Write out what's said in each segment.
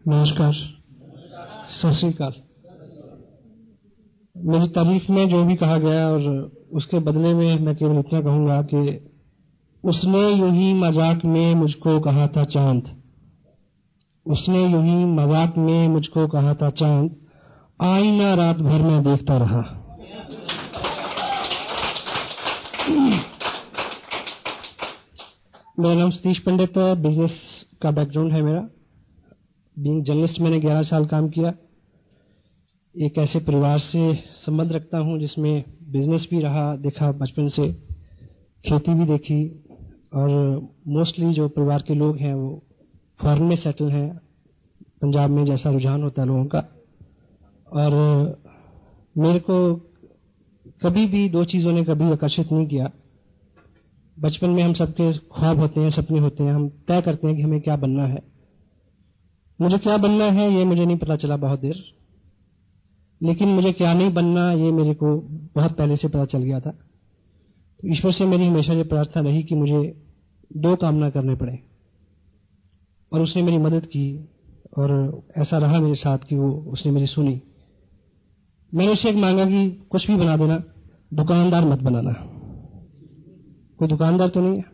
नमस्कार, सत श्री अकाल। मेरी तारीफ में जो भी कहा गया और उसके बदले में मैं केवल इतना कहूंगा कि उसने यूं ही मजाक में मुझको कहा था चांद, उसने यूं ही मजाक में मुझको कहा था चांद, आईना रात भर में देखता रहा। मेरा नाम सतीश पंडित है, बिजनेस का बैकग्राउंड है मेरा। बीइंग जर्नलिस्ट मैंने 11 साल काम किया। एक ऐसे परिवार से संबंध रखता हूं जिसमें बिजनेस भी रहा, देखा बचपन से, खेती भी देखी, और मोस्टली जो परिवार के लोग हैं वो फॉरेन में सेटल हैं, पंजाब में जैसा रुझान होता है लोगों का। और मेरे को कभी भी दो चीज़ों ने कभी आकर्षित नहीं किया। बचपन में हम सबके ख्वाब होते हैं, सपने होते हैं, हम तय करते हैं कि हमें क्या बनना है। मुझे क्या बनना है ये मुझे नहीं पता चला बहुत देर, लेकिन मुझे क्या नहीं बनना ये मेरे को बहुत पहले से पता चल गया था। तो ईश्वर से मेरी हमेशा ये प्रार्थना रही कि मुझे दो काम ना करने पड़े, और उसने मेरी मदद की, और ऐसा रहा मेरे साथ कि उसने मेरी सुनी। मैंने उससे एक मांगा कि कुछ भी बना देना, दुकानदार मत बनाना, कोई दुकानदार तो नहीं है।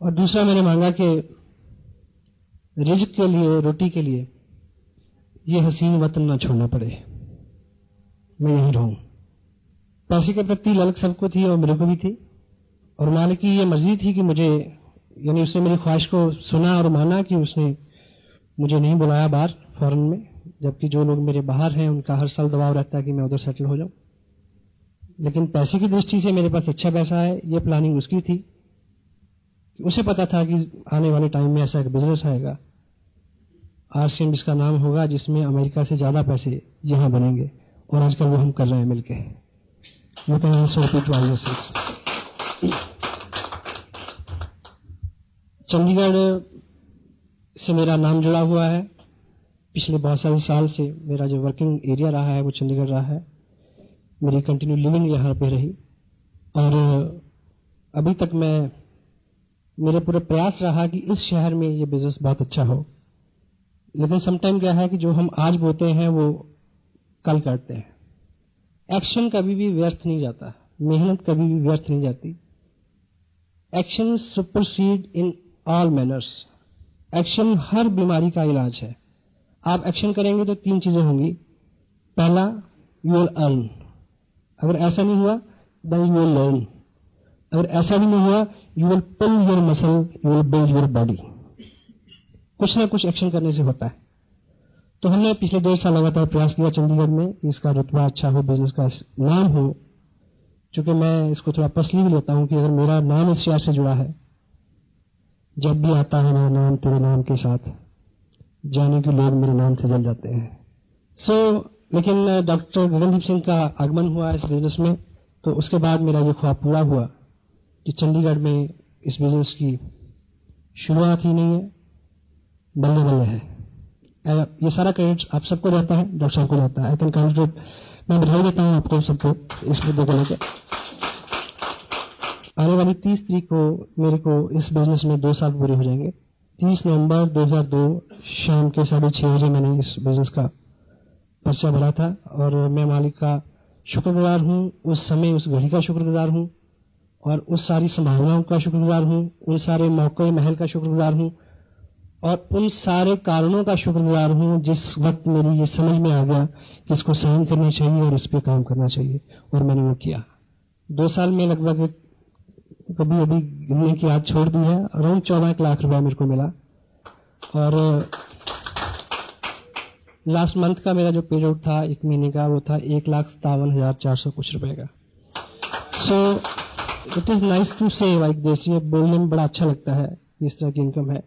और दूसरा मैंने मांगा कि रिज़्क़ के लिए, रोटी के लिए ये हसीन वतन ना छोड़ना पड़े, मैं यहीं रहूं। पैसे के प्रति ललक सबको थी और मेरे को भी थी, और मालिक की ये मर्जी थी कि मुझे, यानी उसने मेरी ख्वाहिश को सुना और माना कि उसने मुझे नहीं बुलाया बाहर फॉरेन में, जबकि जो लोग मेरे बाहर हैं उनका हर साल दबाव रहता है कि मैं उधर सेटल हो जाऊं। लेकिन पैसे की दृष्टि से मेरे पास अच्छा पैसा है, ये प्लानिंग उसकी थी। उसे पता था कि आने वाले टाइम में ऐसा एक बिजनेस आएगा, RCM इसका नाम होगा, जिसमें अमेरिका से ज्यादा पैसे यहां बनेंगे, और आजकल वो हम कर रहे हैं मिलके। You can also repeat why this is. Chandigarh से मेरा नाम जुड़ा हुआ है। पिछले बहुत सारे साल से मेरा जो वर्किंग एरिया रहा है वो चंडीगढ़ रहा है। मेरी कंटिन्यू लिविंग यहाँ पे रही, और अभी तक मेरे पूरे प्रयास रहा कि इस शहर में ये बिजनेस बहुत अच्छा हो। लेकिन समटाइम क्या है कि जो हम आज बोते हैं वो कल करते हैं। एक्शन कभी भी व्यर्थ नहीं जाता, मेहनत कभी भी व्यर्थ नहीं जाती। Action supersede in all manners. Action हर बीमारी का इलाज है। आप एक्शन करेंगे तो तीन चीजें होंगी। पहला, यू विल अर्न। अगर ऐसा नहीं हुआ देन यू विल लर्न। अगर ऐसा भी नहीं हुआ, you will pull your muscle, you will build your body. कुछ ना कुछ एक्शन करने से होता है। तो हमने पिछले 1.5 साल लगातार प्रयास किया चंडीगढ़ में कि इसका रुतबा अच्छा हो, बिजनेस का नाम हो। चूंकि मैं इसको थोड़ा पर्सनली भी लेता हूं कि अगर मेरा नाम इस शहर से जुड़ा है, जब भी आता है मेरा नाम तेरे नाम के साथ, जाने के लोग मेरे नाम से जल जाते हैं। लेकिन डॉक्टर गगनदीप सिंह का आगमन हुआ इस बिजनेस में, तो उसके बाद मेरा ये ख्वाब पूरा हुआ कि चंडीगढ़ में इस बिजनेस की शुरुआत ही नहीं है, बल्ले बल्ले है। ये सारा क्रेडिट आप सबको रहता है, डॉक्टर साहब को रहता है। आई कैन कंग्रेचुलेट, मैं बधाई देता हूं आपको सबको इस मुद्दे को लेकर। आने वाली 30 तारीख को मेरे को इस बिजनेस में 2 साल पूरे हो जाएंगे। 30 नवंबर 2002 शाम के 6:30 बजे मैंने इस बिजनेस का पर्चा भरा था, और मैं मालिक का शुक्रगुजार हूं, उस समय उस घड़ी का शुक्रगुजार हूं, और उस सारी संभावनाओं का शुक्रगुजार हूं, उन सारे मौके महल का शुक्रगुजार हूं, और उन सारे कारणों का शुक्रगुजार हूं जिस वक्त मेरी ये समझ में आ गया कि इसको सहन करना चाहिए और इस पे काम करना चाहिए, और मैंने वो किया। 2 साल में लगभग कभी अभी गिनने की आदत छोड़ दी है, अराउंड 14 लाख रुपया मेरे को मिला। और लास्ट मंथ का मेरा जो पे आउट था 1 महीने का, वो था 1,57,400 कुछ रुपए का। So it is nice to say like this. ये बोलने में बड़ा अच्छा लगता है इस तरह की इनकम है,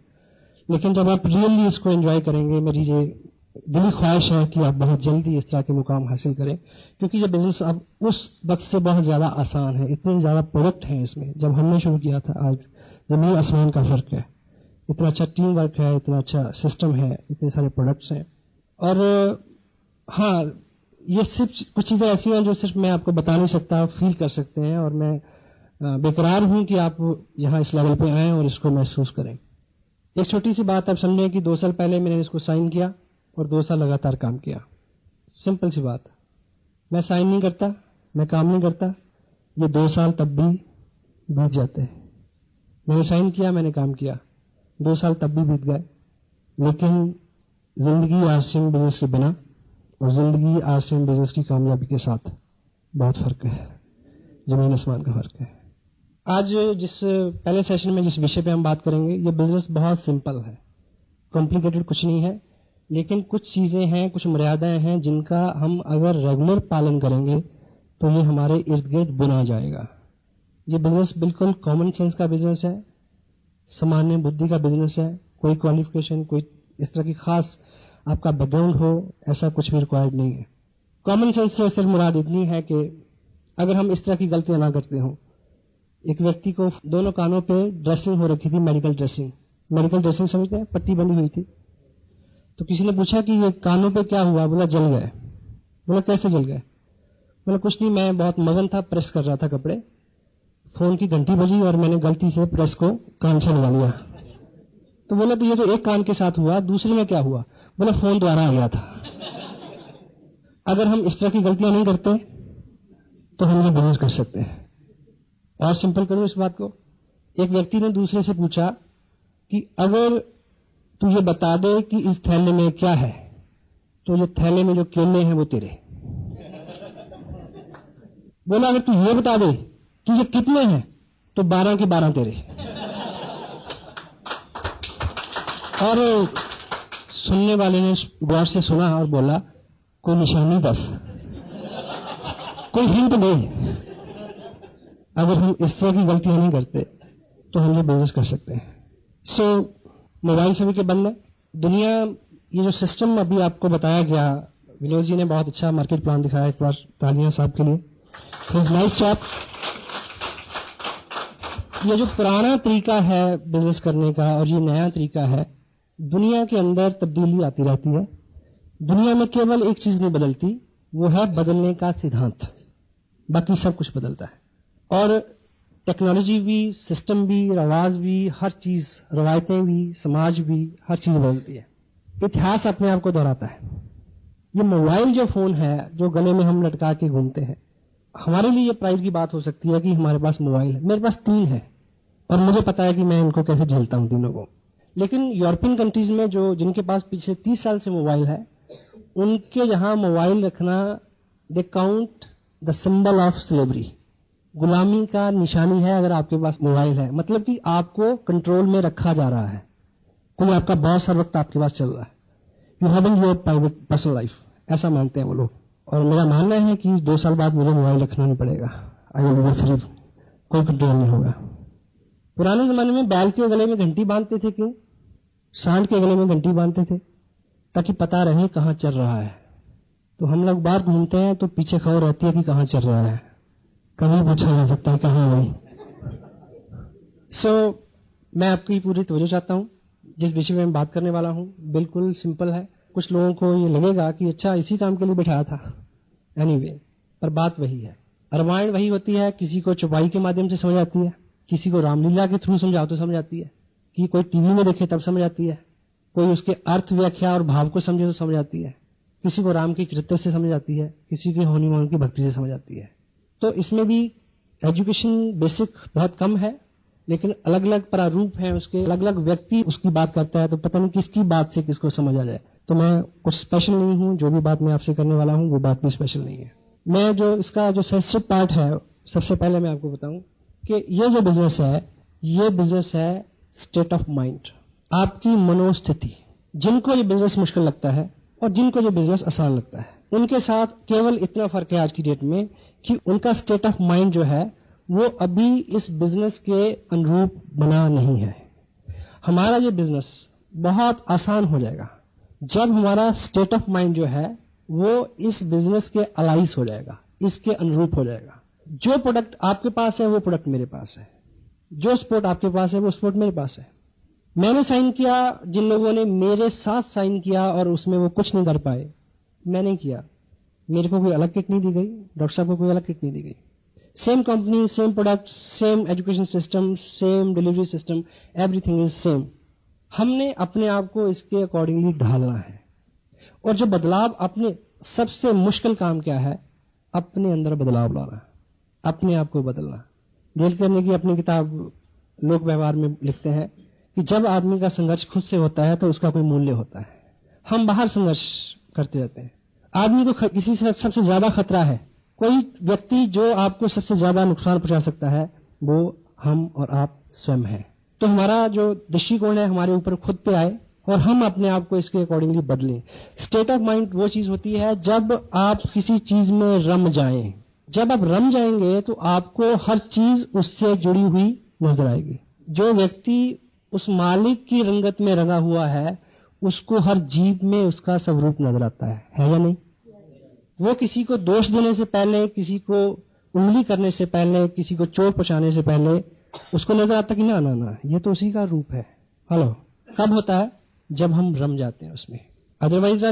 लेकिन जब आप रियली इसको एंजॉय करेंगे, मेरी ये दिली ख्वाहिश है कि आप बहुत जल्दी इस तरह के मुकाम हासिल करें, क्योंकि ये बिजनेस अब उस वक्त से बहुत ज्यादा आसान है। इतने ज्यादा प्रोडक्ट हैं इसमें, जब हमने शुरू किया था आज जमीन आसमान का फर्क है। इतना अच्छा टीम वर्क है, इतना अच्छा सिस्टम है, इतने सारे प्रोडक्ट्स हैं। और हाँ, ये सिर्फ कुछ चीजें ऐसी हैं जो सिर्फ मैं आपको बता नहीं सकता, फील कर सकते हैं, और मैं बेकरार हूं कि आप यहाँ इस लेवल पे आएं और इसको महसूस करें। एक छोटी सी बात आप समझें कि 2 साल पहले मैंने इसको साइन किया और 2 साल लगातार काम किया। सिंपल सी बात। मैं साइन नहीं करता, मैं काम नहीं करता, ये 2 साल तब भी बीत जाते हैं। मैंने साइन किया, मैंने काम किया, 2 साल तब भी बीत गए। लेकिन जिंदगी आसिम बिजनेस के बिना और जिंदगी आसिम बिजनेस की कामयाबी के साथ बहुत फर्क है, जमीन आसमान का फर्क है। आज जिस पहले सेशन में जिस विषय पे हम बात करेंगे, ये बिजनेस बहुत सिंपल है, कॉम्प्लिकेटेड कुछ नहीं है, लेकिन कुछ चीजें हैं, कुछ मर्यादाएं हैं जिनका हम अगर रेगुलर पालन करेंगे तो ये हमारे इर्द गिर्द बुना जाएगा। ये बिजनेस बिल्कुल कॉमन सेंस का बिजनेस है, सामान्य बुद्धि का बिजनेस है। कोई क्वालिफिकेशन, कोई इस तरह की खास आपका बैकग्राउंड हो, ऐसा कुछ भी रिक्वायर्ड नहीं है। कॉमन सेंस से सिर्फ मुराद इतनी है कि अगर हम इस तरह की गलतियां ना करते हों। एक व्यक्ति को दोनों कानों पे ड्रेसिंग हो रखी थी, मेडिकल ड्रेसिंग। मेडिकल ड्रेसिंग समझते हैं, पट्टी बंधी हुई थी। तो किसी ने पूछा कि ये कानों पे क्या हुआ? बोला जल गए। बोला कैसे जल गए? बोला कुछ नहीं, मैं बहुत मगन था, प्रेस कर रहा था कपड़े, फोन की घंटी बजी और मैंने गलती से प्रेस को कान से लगा लिया। तो बोला तो ये तो एक कान के साथ हुआ, दूसरे में क्या हुआ? बोला फोन द्वारा आ गया था। अगर हम इस तरह की गलतियां नहीं करते तो हम ये बिजनेस कर सकते हैं। और सिंपल करूं इस बात को, एक व्यक्ति ने दूसरे से पूछा कि अगर तू ये बता दे कि इस थैले में क्या है, तो ये थैले में जो केले हैं वो तेरे। बोला अगर तू ये बता दे कि ये कितने हैं, तो 12 के 12 तेरे। और सुनने वाले ने गौर से सुना और बोला कोई निशानी दस, कोई हिंट दे। अगर हम इस तरह की गलतियां नहीं करते तो हम ये बिजनेस कर सकते हैं। सो मोबाइल सभी के बंद है। दुनिया, ये जो सिस्टम अभी आपको बताया गया, विनोद जी ने बहुत अच्छा मार्केट प्लान दिखाया। एक बार तालियां साहब के लिए, नाइस जॉब। ये जो पुराना तरीका है बिजनेस करने का और ये नया तरीका है, दुनिया के अंदर तब्दीली आती रहती है। दुनिया में केवल एक चीज नहीं बदलती, वो है बदलने का सिद्धांत। बाकी सब कुछ बदलता है। और टेक्नोलॉजी भी, सिस्टम भी, रवाज भी, हर चीज, रवायतें भी, समाज भी, हर चीज बदलती है। इतिहास अपने आप को दोहराता है। ये मोबाइल जो फोन है जो गले में हम लटका के घूमते हैं, हमारे लिए ये प्राइड की बात हो सकती है कि हमारे पास मोबाइल है। मेरे पास 3 है और मुझे पता है कि मैं इनको कैसे झेलता हूं तीनों को। लेकिन यूरोपियन कंट्रीज में जो जिनके पास पिछले 30 साल से मोबाइल है, उनके यहां मोबाइल रखना, they count the symbol of slavery, गुलामी का निशानी है। अगर आपके पास मोबाइल है, मतलब कि आपको कंट्रोल में रखा जा रहा है। कोई आपका बॉस हर वक्त आपके पास चल रहा है। You having your private personal life, ऐसा मानते हैं वो लोग। और मेरा मानना है कि 2 साल बाद मुझे मोबाइल रखना नहीं पड़ेगा। आई विल बी फ्री, कोई कंट्रोल नहीं होगा। पुराने जमाने में बैल के गले में घंटी बांधते थे। क्यों? सांड के गले में घंटी बांधते थे ताकि पता रहे कहां चल रहा है। तो हम लोग बाहर घूमते हैं तो पीछे खबर रहती है कि कहां चल रहा है, कभी पूछा जा सकता है कहां हुई। मैं आपकी पूरी तवज्जो चाहता हूं। जिस विषय में मैं बात करने वाला हूं बिल्कुल सिंपल है। कुछ लोगों को ये लगेगा कि अच्छा इसी काम के लिए बैठाया था, एनीवे, पर बात वही है। रामायण वही होती है, किसी को चौपाई के माध्यम से समझ आती है, किसी को रामलीला के थ्रू समझाओ तो समझ आती है, कि कोई टीवी में देखे तब समझ आती है, कोई उसके अर्थ, व्याख्या और भाव को समझे तो समझ आती है, किसी को राम की चरित्र से समझ आती है, किसी की होनी मान की भक्ति से समझ आती है। तो इसमें भी एजुकेशन बेसिक बहुत कम है, लेकिन अलग अलग प्रारूप हैं उसके, अलग अलग व्यक्ति उसकी बात करता है, तो पता नहीं किसकी बात से किसको समझ आ जाए। तो मैं कुछ स्पेशल नहीं हूं, जो भी बात मैं आपसे करने वाला हूं वो बात भी स्पेशल नहीं है। मैं जो इसका जो सेंसिटिव पार्ट है, सबसे पहले मैं आपको बताऊं कि ये जो बिजनेस है, ये बिजनेस है स्टेट ऑफ माइंड, आपकी मनोस्थिति। जिनको ये बिजनेस मुश्किल लगता है और जिनको ये बिजनेस आसान लगता है, उनके साथ केवल इतना फर्क है आज की डेट में कि उनका स्टेट ऑफ माइंड जो है वो अभी इस बिजनेस के अनुरूप बना नहीं है। हमारा ये बिजनेस बहुत आसान हो जाएगा जब हमारा स्टेट ऑफ माइंड जो है वो इस बिजनेस के अलाइस हो जाएगा, इसके अनुरूप हो जाएगा। जो प्रोडक्ट आपके पास है वो प्रोडक्ट मेरे पास है, जो स्पोर्ट आपके पास है वो स्पोर्ट मेरे पास है। मैंने साइन किया, जिन लोगों ने मेरे साथ साइन किया और उसमें वो कुछ नहीं कर पाए, मैं नहीं किया। मेरे को कोई अलग किट नहीं दी गई, डॉक्टर साहब को कोई अलग किट नहीं दी गई। Same company, same product, same education system, same delivery system, everything is same. हमने अपने आप को इसके अकॉर्डिंगली ढालना है। और जो बदलाव, अपने सबसे मुश्किल काम क्या है? अपने अंदर बदलाव लाना, अपने आप को बदलना। डेल कार्नेगी की अपनी किताब लोक व्यवहार में लिखते हैं कि जब आदमी का संघर्ष खुद से होता है तो उसका कोई मूल्य होता है। हम बाहर संघर्ष करते रहते हैं। आदमी को किसी से सबसे ज्यादा खतरा है, कोई व्यक्ति जो आपको सबसे ज्यादा नुकसान पहुंचा सकता है, वो हम और आप स्वयं हैं। तो हमारा जो दृष्टिकोण है हमारे ऊपर खुद पे आए और हम अपने आप को इसके अकॉर्डिंगली बदलें। स्टेट ऑफ माइंड वो चीज होती है जब आप किसी चीज में रम जाएं। जब आप रम जाएंगे तो आपको हर चीज उससे जुड़ी हुई नजर आएगी। जो व्यक्ति उस मालिक की रंगत में रंगा हुआ है, उसको हर जीव में उसका स्वरूप नजर आता है या नहीं? वो किसी को दोष देने से पहले, किसी को उंगली करने से पहले, किसी को चोट पहुंचाने से पहले उसको नजर आता कि ना ना ना, ये तो उसी का रूप है। हेलो, कब होता है? जब हम रम जाते हैं उसमें। अदरवाइज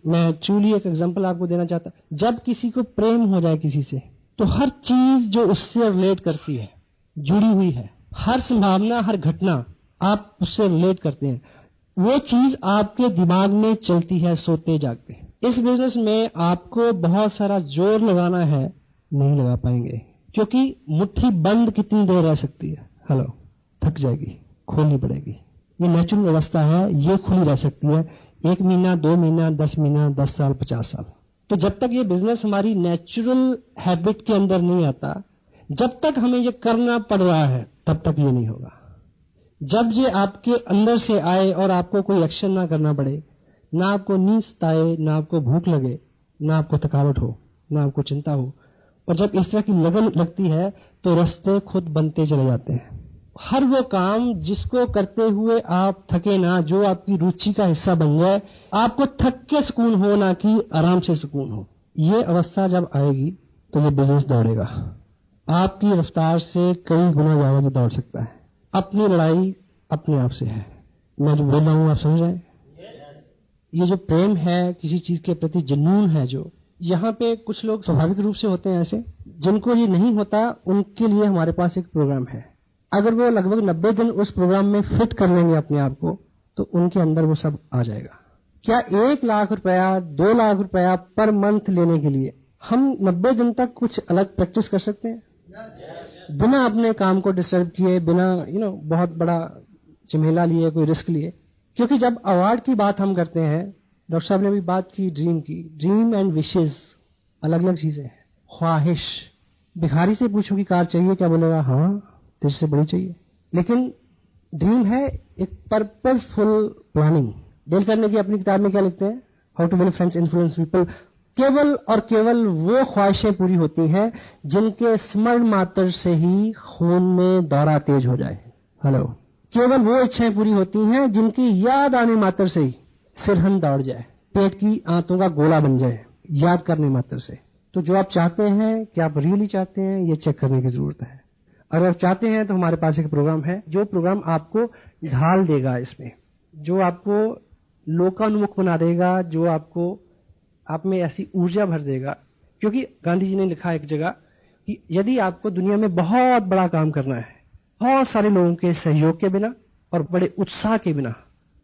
मैं ट्रूली एक एग्जांपल आपको देना चाहता हूं। जब किसी को प्रेम हो जाए किसी से, तो हर चीज जो उससे रिलेट करती है, जुड़ी हुई है, हर संभावना, हर घटना आप उससे रिलेट करते हैं, वो चीज आपके दिमाग में चलती है सोते जागते। इस बिजनेस में आपको बहुत सारा जोर लगाना है, नहीं लगा पाएंगे, क्योंकि मुट्ठी बंद कितनी देर रह सकती है? हेलो, थक जाएगी, खोलनी पड़ेगी। ये नेचुरल अवस्था है, ये खुली रह सकती है 1 महीना, 2 महीना, 10 महीना, 10 साल, 50 साल। तो जब तक ये बिजनेस हमारी नेचुरल हैबिट के अंदर नहीं आता, जब तक हमें ये करना पड़ रहा है, तब तक ये नहीं होगा। जब ये आपके अंदर से आए और आपको कोई एक्शन ना करना पड़े, ना आपको नींद सताए, ना आपको भूख लगे, ना आपको थकावट हो, ना आपको चिंता हो, और जब इस तरह की लगन लगती है तो रास्ते खुद बनते चले जाते हैं। हर वो काम जिसको करते हुए आप थके ना, जो आपकी रुचि का हिस्सा बन जाए, आपको थक के सुकून हो, ना कि आराम से सुकून हो। ये अवस्था जब आएगी तो ये बिजनेस दौड़ेगा। आपकी रफ्तार से कई गुना ज्यादा दौड़ सकता है। अपनी लड़ाई अपने आप से है। मैं जो बोल रहा हूं आप समझ रहे हैं? ये जो प्रेम है, किसी चीज के प्रति जुनून है, जो यहाँ पे कुछ लोग स्वाभाविक रूप से होते हैं ऐसे, जिनको ये नहीं होता, उनके लिए हमारे पास एक प्रोग्राम है। अगर वो लगभग 90 दिन उस प्रोग्राम में फिट कर लेंगे अपने आप को, तो उनके अंदर वो सब आ जाएगा। क्या 1 लाख रुपया, 2 लाख रुपया पर मंथ लेने के लिए हम 90 दिन तक कुछ अलग प्रैक्टिस कर सकते हैं? बिना अपने काम को डिस्टर्ब किए, बिना बहुत बड़ा झमेला लिए, कोई रिस्क लिए। क्योंकि जब अवार्ड की बात हम करते हैं, डॉक्टर साहब ने भी बात की ड्रीम की, ड्रीम एंड विशेस अलग अलग चीजें हैं। ख्वाहिश, भिखारी से पूछो कि कार चाहिए, क्या बोलेगा? हाँ, तेरे से बड़ी चाहिए। लेकिन ड्रीम है एक पर्पसफुल प्लानिंग। डेल कार्नेगी अपनी किताब में क्या लिखते हैं? How to win friends, influence people. केवल और केवल वो ख्वाहिशें पूरी होती हैं जिनके स्मरण मात्र से ही खून में दौरा तेज हो जाए। हेलो, केवल वो इच्छाएं पूरी होती हैं जिनकी याद आने मात्र से ही सिरहन दौड़ जाए, पेट की आंतों का गोला बन जाए, याद करने मात्र से। तो जो आप चाहते हैं, क्या आप रियली चाहते हैं, ये चेक करने की जरूरत है। अगर आप चाहते हैं तो हमारे पास एक प्रोग्राम है, जो प्रोग्राम आपको ढाल देगा इसमें, जो आपको लोकानुमुख बना देगा, जो आपको आप में ऐसी ऊर्जा भर देगा। क्योंकि गांधी जी ने लिखा एक जगह कि यदि आपको दुनिया में बहुत बड़ा काम करना है, बहुत सारे लोगों के सहयोग के बिना और बड़े उत्साह के बिना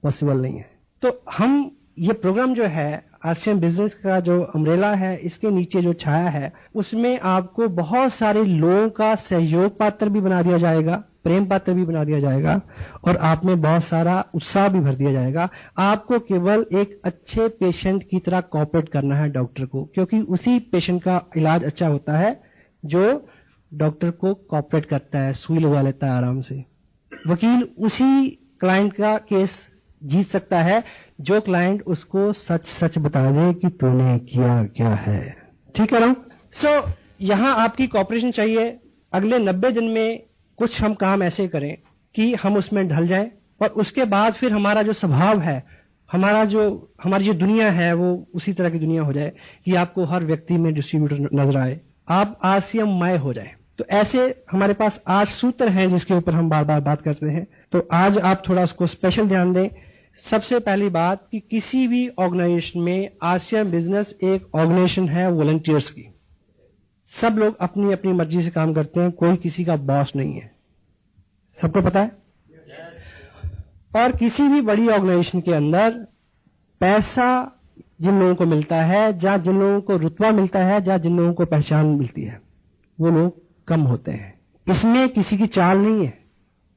पॉसिबल नहीं है। तो हम ये प्रोग्राम जो है, आसियान बिजनेस का जो अम्ब्रेला है, इसके नीचे जो छाया है, उसमें आपको बहुत सारे लोगों का सहयोग पात्र भी बना दिया जाएगा, प्रेम पात्र भी बना दिया जाएगा, और आप में बहुत सारा उत्साह भी भर दिया जाएगा। आपको केवल एक अच्छे पेशेंट की तरह कोऑपरेट करना है डॉक्टर को, क्योंकि उसी पेशेंट का इलाज अच्छा होता है जो डॉक्टर को कोऑपरेट करता है, सुई लगा लेता है आराम से। वकील उसी क्लाइंट का केस जीत सकता है जो क्लाइंट उसको सच सच बता दे कि तूने किया क्या है। ठीक है ना? सो यहां आपकी कोऑपरेशन चाहिए। अगले 90 दिन में कुछ हम काम ऐसे करें कि हम उसमें ढल जाएं, और उसके बाद फिर हमारा जो स्वभाव है, हमारी जो दुनिया है, वो उसी तरह की दुनिया हो जाए कि आपको हर व्यक्ति में डिस्ट्रीब्यूटर नजर आए, आप आसियममय हो जाए। तो ऐसे हमारे पास 8 सूत्र हैं जिसके ऊपर हम बार बार बात करते हैं। तो आज आप थोड़ा उसको स्पेशल ध्यान दें। सबसे पहली बात कि किसी भी ऑर्गेनाइजेशन में, आसियान बिजनेस एक ऑर्गेनाइजेशन है वॉलंटियर्स की। सब लोग अपनी अपनी मर्जी से काम करते हैं, कोई किसी का बॉस नहीं है। सबको पता है? और किसी भी बड़ी ऑर्गेनाइजेशन के अंदर पैसा जिन लोगों को मिलता है, या जिन लोगों को रुतबा मिलता है, या जिन लोगों को पहचान मिलती है, वो लोग कम होते हैं। इसमें किसी की चाल नहीं है,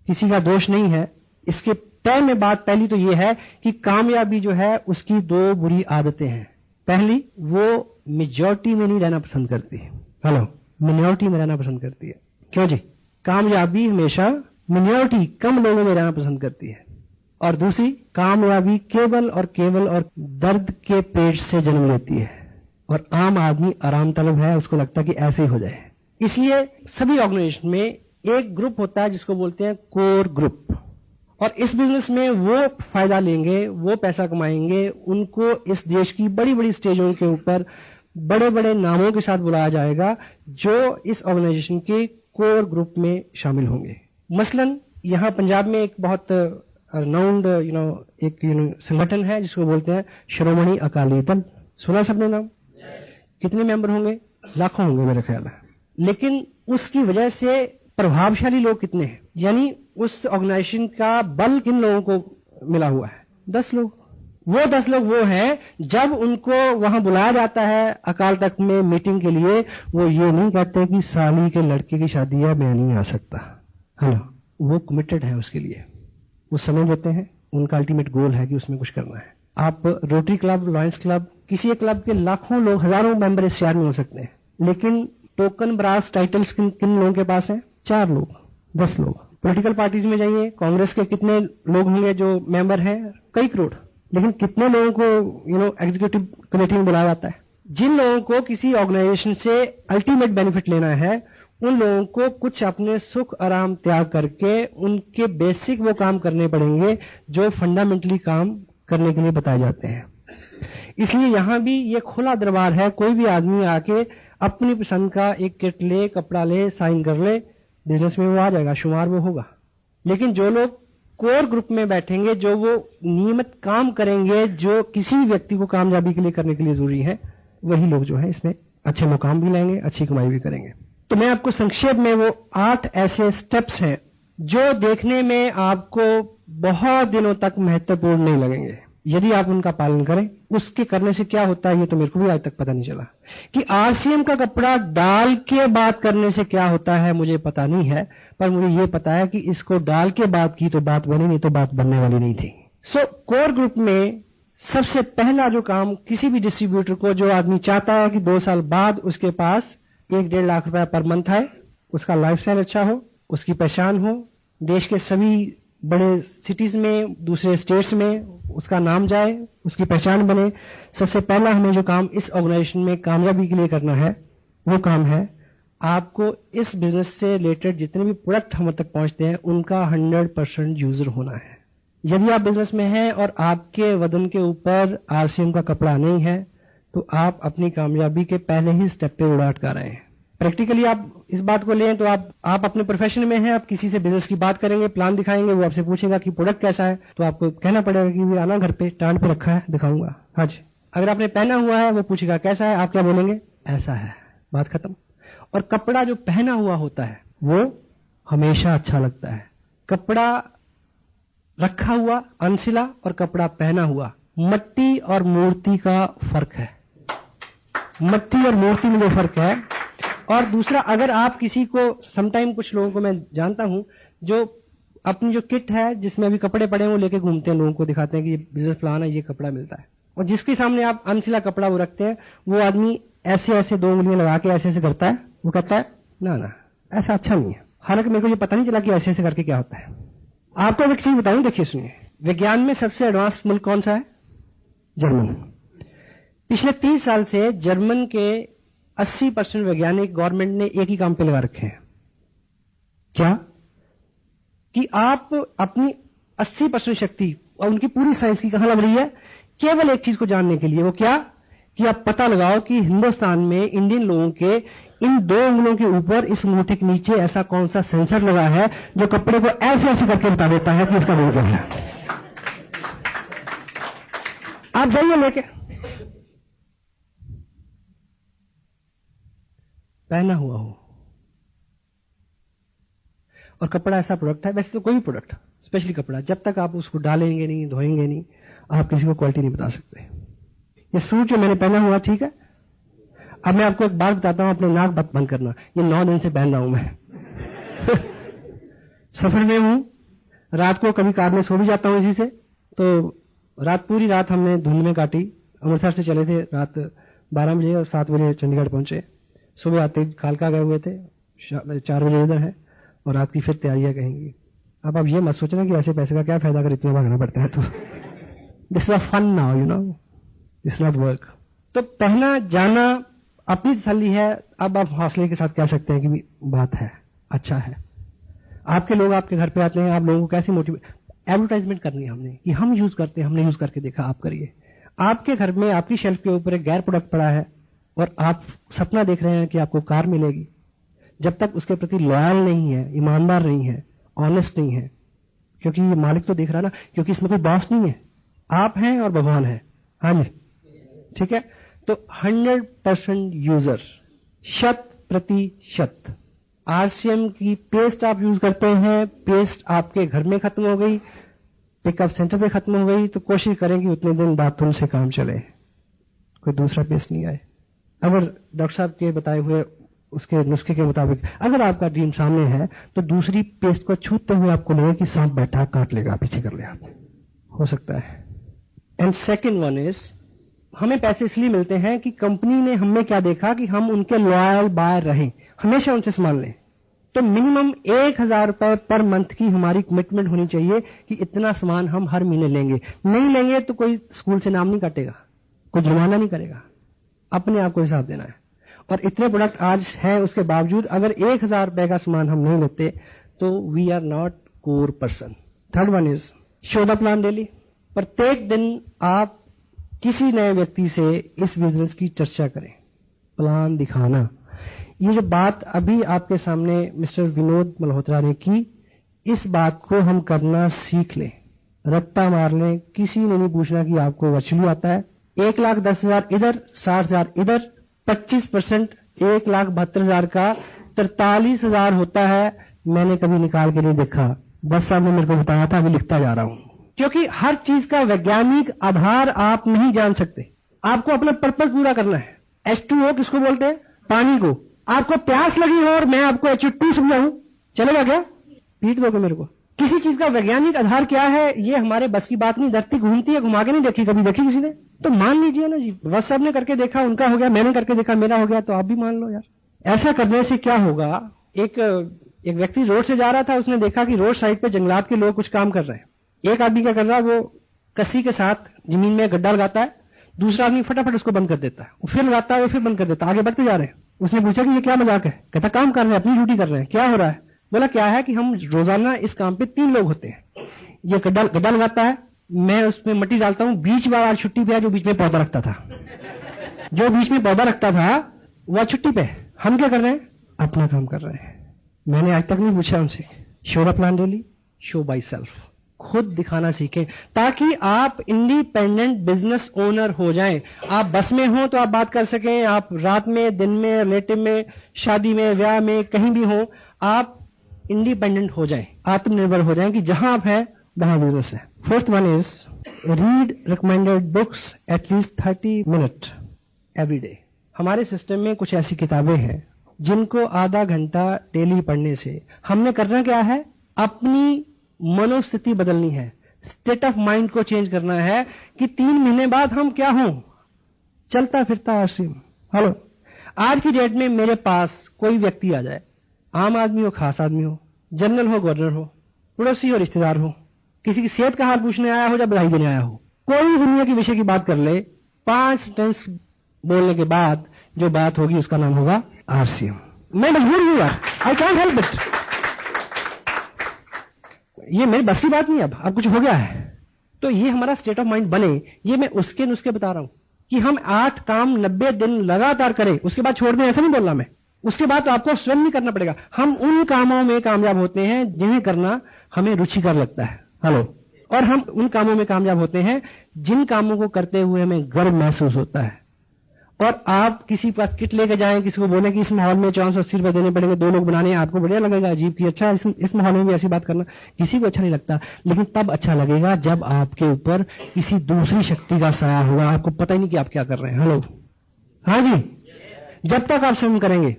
किसी का दोष नहीं है। इसके तय में बात पहली तो ये है कि कामयाबी जो है उसकी दो बुरी आदतें हैं। पहली, वो मेजॉरिटी में नहीं रहना पसंद करती, हेलो, मिनॉरिटी में रहना पसंद करती है। क्यों जी? कामयाबी हमेशा मिनॉरिटी, कम लोगों में रहना पसंद करती है। और दूसरी, कामयाबी केवल और दर्द के पेट से जन्म लेती है, और आम आदमी आराम तलब है, उसको लगता है कि ऐसे ही हो जाए। इसलिए सभी ऑर्गेनाइजेशन में एक ग्रुप होता है जिसको बोलते हैं कोर ग्रुप, और इस बिजनेस में वो फायदा लेंगे, वो पैसा कमाएंगे, उनको इस देश की बड़ी बड़ी स्टेजों के ऊपर बड़े बड़े नामों के साथ बुलाया जाएगा जो इस ऑर्गेनाइजेशन के कोर ग्रुप में शामिल होंगे। मसलन यहां पंजाब में एक बहुत रिनाउंड एक संगठन है जिसको बोलते हैं श्रोमणी अकाली दल। सुना सबने नाम? कितने मेंबर होंगे? लाखों होंगे मेरे ख्याल है। लेकिन उसकी वजह से प्रभावशाली लोग कितने हैं? यानी उस ऑर्गेनाइजेशन का बल किन लोगों को मिला हुआ है? 10 लोग। वो 10 लोग वो हैं, जब उनको वहां बुलाया जाता है अकाल तख्त में मीटिंग के लिए, वो ये नहीं कहते कि साली के लड़के की शादी है, मैं नहीं आ सकता, है ना। वो कमिटेड है उसके लिए, वो समय देते हैं, उनका अल्टीमेट गोल है कि उसमें कुछ करना है। आप रोटरी क्लब, लॉयंस क्लब, किसी एक क्लब के लाखों लोग, हजारों मेंबर इस शहर में हो सकते हैं, लेकिन टोकन ब्रास टाइटल्स किन किन लोगों के पास है? 4 लोग, 10 लोग। पॉलिटिकल पार्टीज में जाइए, कांग्रेस के कितने लोग होंगे जो मेंबर हैं? कई करोड़। लेकिन कितने लोगों को एग्जीक्यूटिव कमेटी में बुलाया जाता है? जिन लोगों को किसी ऑर्गेनाइजेशन से अल्टीमेट बेनिफिट लेना है, उन लोगों को कुछ अपने सुख आराम त्याग करके उनके बेसिक वो काम करने पड़ेंगे जो फंडामेंटली काम करने के लिए बताए जाते हैं। इसलिए यहां भी ये खुला दरबार है, कोई भी आदमी आके अपनी पसंद का एक किट ले, कपड़ा ले, साइन कर ले, बिजनेस में वो आ जाएगा, शुमार वो होगा। लेकिन जो लोग कोर ग्रुप में बैठेंगे, जो वो नियमित काम करेंगे, जो किसी भी व्यक्ति को कामयाबी के लिए करने के लिए जरूरी है, वही लोग जो है इसमें अच्छे मुकाम भी लेंगे, अच्छी कमाई भी करेंगे। तो मैं आपको संक्षेप में वो 8 ऐसे स्टेप्स हैं जो देखने में आपको बहुत दिनों तक महत्वपूर्ण नहीं लगेंगे, यदि आप उनका पालन करें। उसके करने से क्या होता है ये तो मेरे को भी आज तक पता नहीं चला। कि आरसीएम का कपड़ा डाल के बात करने से क्या होता है मुझे पता नहीं है, पर मुझे ये पता है कि इसको डाल के बात की तो बात बनी, नहीं तो बात बनने वाली नहीं थी। सो कोर ग्रुप में सबसे पहला जो काम किसी भी डिस्ट्रीब्यूटर को, जो आदमी चाहता है कि 2 साल बाद उसके पास 1-1.5 लाख रुपया पर मंथ आए, उसका लाइफस्टाइल अच्छा हो, उसकी पहचान हो, देश के सभी बड़े सिटीज में, दूसरे स्टेट्स में उसका नाम जाए, उसकी पहचान बने, सबसे पहला हमें जो काम इस ऑर्गेनाइजेशन में कामयाबी के लिए करना है, वो काम है आपको इस बिजनेस से रिलेटेड जितने भी प्रोडक्ट हम तक पहुंचते हैं उनका 100% यूजर होना है। यदि आप बिजनेस में हैं और आपके वजन के ऊपर आरसीएम का कपड़ा नहीं है, तो आप अपनी कामयाबी के पहले ही स्टेप पे उड़ा अटका रहे हैं। प्रैक्टिकली आप इस बात को लें तो आप अपने प्रोफेशन में हैं, आप किसी से बिजनेस की बात करेंगे, प्लान दिखाएंगे, वो आपसे पूछेगा कि प्रोडक्ट कैसा है, तो आपको कहना पड़ेगा कि वो आना घर पे टांड पे रखा है, दिखाऊंगा। हाँ जी। अगर आपने पहना हुआ है, वो पूछेगा कैसा है, आप क्या बोलेंगे? ऐसा है, बात खत्म। और कपड़ा जो पहना हुआ होता है वो हमेशा अच्छा लगता है। कपड़ा रखा हुआ अनसिला और कपड़ा पहना हुआ, मट्टी और मूर्ति का फर्क है। मट्टी और मूर्ति में जो फर्क है। और दूसरा, अगर आप किसी को, समटाइम कुछ लोगों को मैं जानता हूं जो अपनी जो किट है जिसमें अभी कपड़े पड़े हैं वो लेके घूमते हैं, लोगों को दिखाते हैं कि ये बिजनेस प्लान है, ये कपड़ा मिलता है, और जिसके सामने आप अनसिला कपड़ा वो रखते हैं, वो आदमी ऐसे ऐसे 2 उंगलियां लगा के ऐसे ऐसे करता है, वो कहता है ना ना ऐसा अच्छा नहीं है। हालांकि मेरे को ये पता नहीं चला कि ऐसे ऐसे करके क्या होता है। आपको एक चीज बताऊं, देखिए सुनिए, विज्ञान में सबसे एडवांस मुल्क कौन सा है? जर्मन। पिछले 30 साल से जर्मन के 80% वैज्ञानिक गवर्नमेंट ने एक ही काम पे लगा रखे हैं। क्या? कि आप अपनी 80% शक्ति और उनकी पूरी साइंस की कहां लग रही है? केवल एक चीज को जानने के लिए। वो क्या? कि आप पता लगाओ कि हिंदुस्तान में इंडियन लोगों के इन 2 उंगलियों के ऊपर, इस अंगूठे के नीचे ऐसा कौन सा सेंसर लगा है जो कपड़े को ऐसे ऐसे करके बता देता है कि इसका रोल क्या है। आप जाइए लेके, पहना हुआ हो। और कपड़ा ऐसा प्रोडक्ट है, वैसे तो कोई भी प्रोडक्ट, स्पेशली कपड़ा, जब तक आप उसको डालेंगे नहीं, धोएंगे नहीं, आप किसी को क्वालिटी नहीं बता सकते। ये सूट जो मैंने पहना हुआ, ठीक है, अब मैं आपको एक बात बताता हूं, अपने नाक बंद करना, ये 9 दिन से पहन रहा हूं मैं। सफर में हूं, रात को कभी कार में सो भी जाता हूं इसी से, तो पूरी रात हमने धुंध में काटी। अमृतसर से चले थे रात 12 बजे और 7 बजे चंडीगढ़ पहुंचे। सुबह आते कालका गए हुए थे, 4 बजे इधर है, और रात की फिर तैयारियां कहेंगी। अब आप ये मत सोचना कि ऐसे पैसे का क्या फायदा अगर इतना भागना पड़ता है तो। This is a fun now, you know, this not work. तो पहला जाना अपनी तसल्ली है। अब आप हौसले के साथ कह सकते हैं कि बात है, अच्छा है। आपके लोग आपके घर पे आते हैं, आप लोगों को कैसे मोटिवेट, एडवर्टाइजमेंट करनी है हमने कि हम यूज करते हैं, हमने यूज करके देखा, आप करिए। आपके घर में आपकी शेल्फ के ऊपर एक गैर प्रोडक्ट पड़ा है और आप सपना देख रहे हैं कि आपको कार मिलेगी, जब तक उसके प्रति लॉयल नहीं है, ईमानदार नहीं है, ऑनेस्ट नहीं है, क्योंकि ये मालिक तो देख रहा है ना, क्योंकि इसमें कोई बॉस नहीं है, आप हैं और भगवान है। हाँ जी, ठीक है। तो 100% यूजर, 100%। आरसीएम की पेस्ट आप यूज करते हैं, पेस्ट आपके घर में खत्म हो गई, पिकअप सेंटर पे खत्म हो गई, तो कोशिश करें कि उतने दिन बाथरूम से काम चले, कोई दूसरा पेस्ट नहीं आए। अगर डॉक्टर साहब के बताए हुए उसके नुस्खे के मुताबिक अगर आपका ड्रीम सामने है, तो दूसरी पेस्ट को छूते हुए आपको लगे कि सांप बैठा काट लेगा, पीछे कर ले, आप हो सकता है। एंड सेकेंड वन इज, हमें पैसे इसलिए मिलते हैं कि कंपनी ने हमें क्या देखा कि हम उनके लॉयल बायर रहें, हमेशा उनसे सामान लें। तो मिनिमम 1000 रुपए पर मंथ की हमारी कमिटमेंट होनी चाहिए कि इतना सामान हम हर महीने लेंगे। नहीं लेंगे तो कोई स्कूल से नाम नहीं काटेगा, कोई जुर्माना नहीं करेगा, अपने आप को हिसाब देना है। और इतने प्रोडक्ट आज है, उसके बावजूद अगर 1000 रुपए का सामान हम नहीं लेते तो we are not core person. Third one is show the plan daily. प्रत्येक दिन आप किसी नए व्यक्ति से इस बिजनेस की चर्चा करें, प्लान दिखाना। ये जो बात अभी आपके सामने मिस्टर विनोद मल्होत्रा ने की, इस बात को हम करना सीख लें, रट्टा मार लें। किसी ने नहीं पूछना कि आपको वर्चुअली आता है। 1,10,000 इधर, 60,000 इधर, 25% 1,72,000 का 43,000 होता है। मैंने कभी निकाल के नहीं देखा, बस साहब ने मेरे को बताया था, अभी लिखता जा रहा हूं। क्योंकि हर चीज का वैज्ञानिक आधार आप नहीं जान सकते, आपको अपना पर्पज पूरा करना है। H2O किसको बोलते हैं? पानी को। आपको प्यास लगी हो और मैं आपको H2 समझाऊं, चलेगा क्या? पीट दोगे मेरे को। किसी चीज का वैज्ञानिक आधार क्या है, ये हमारे बस की बात नहीं। धरती घूमती है, घुमा के नहीं देखी, कभी देखी किसी ने? तो मान लीजिए ना जी, बस सबने करके देखा, उनका हो गया, मैंने करके देखा, मेरा हो गया, तो आप भी मान लो यार। ऐसा करने से क्या होगा? एक व्यक्ति रोड से जा रहा था, उसने देखा कि रोड साइड पे जंगलात के लोग कुछ काम कर रहे हैं। एक आदमी क्या कर रहा है, वो कस्सी के साथ जमीन में गड्ढा लगाता है, दूसरा आदमी फटाफट उसको बंद कर देता है, वो फिर लगाता है, वो फिर बंद कर देता है, आगे बढ़ते जा रहे हैं। उसने पूछा कि ये क्या मजाक है? कहता काम कर रहे हैं, अपनी ड्यूटी कर रहे हैं। क्या हो रहा है? बोला क्या है कि हम रोजाना इस काम पे 3 लोग होते हैं। ये गड्ढा लगाता है, मैं उसमें मिट्टी डालता हूं, बीच बार आज छुट्टी पे है जो बीच में पौधा रखता था, जो बीच में पौधा रखता था वह छुट्टी पे। हम क्या कर रहे हैं? अपना काम कर रहे हैं। मैंने आज तक नहीं पूछा उनसे। Show the plan daily, show by self. खुद दिखाना सीखें ताकि आप इंडिपेंडेंट बिजनेस ओनर हो जाएं। आप बस में हो तो आप बात कर सकें, आप रात में, दिन में, रिलेटिव में, शादी में, ब्याह में, कहीं भी हो, आप इंडिपेंडेंट हो जाएं, आत्मनिर्भर हो जाएं कि जहां आप हैं वहां बिजनेस है। Fourth one is read recommended books at least 30 minute every day. हमारे सिस्टम में कुछ ऐसी किताबें हैं जिनको आधा घंटा डेली पढ़ने से हमने करना क्या है, अपनी मनोस्थिति बदलनी है, स्टेट ऑफ माइंड को चेंज करना है कि 3 महीने बाद हम क्या हों, चलता फिरता आरसीएम। हेलो, आज की डेट में मेरे पास कोई व्यक्ति आ जाए, आम आदमी हो, खास आदमी हो, जनरल हो, गवर्नर हो, पड़ोसी हो, रिश्तेदार हो, किसी की सेहत का हाल पूछने आया हो या बधाई देने आया हो, कोई दुनिया के विषय की बात कर ले, 5 सेंटेंस बोलने के बाद जो बात होगी उसका नाम होगा आरसीएम। मैं मजबूर हूं यार, आई कैन हेल्प इट। ये मेरी बस की बात नहीं, अब कुछ हो गया है। तो ये हमारा स्टेट ऑफ माइंड बने, ये मैं उसके नुस्खे बता रहा हूं कि हम 8 काम 90 दिन लगातार करें, उसके बाद छोड़ दें, ऐसा नहीं बोलना मैं। उसके बाद तो आपको स्वयं नहीं करना पड़ेगा। हम उन कामों में कामयाब होते हैं जिन्हें करना हमें रुचिकर लगता है। हेलो, और हम उन कामों में कामयाब होते हैं जिन कामों को करते हुए हमें गर्व महसूस होता है। और आप किसी पास किट लेके जाएं, किसी को बोले कि इस माहौल में 480 रुपए देने पड़ेंगे, 2 लोग बनाने हैं, आपको बढ़िया लगेगा, अजीब की अच्छा इस माहौल में भी ऐसी बात करना किसी को अच्छा नहीं लगता। लेकिन तब अच्छा लगेगा जब आपके ऊपर किसी दूसरी शक्ति का साया होगा, आपको पता ही नहीं कि आप क्या कर रहे हैं। हेलो, हाँ जी। जब तक आप स्वयं करेंगे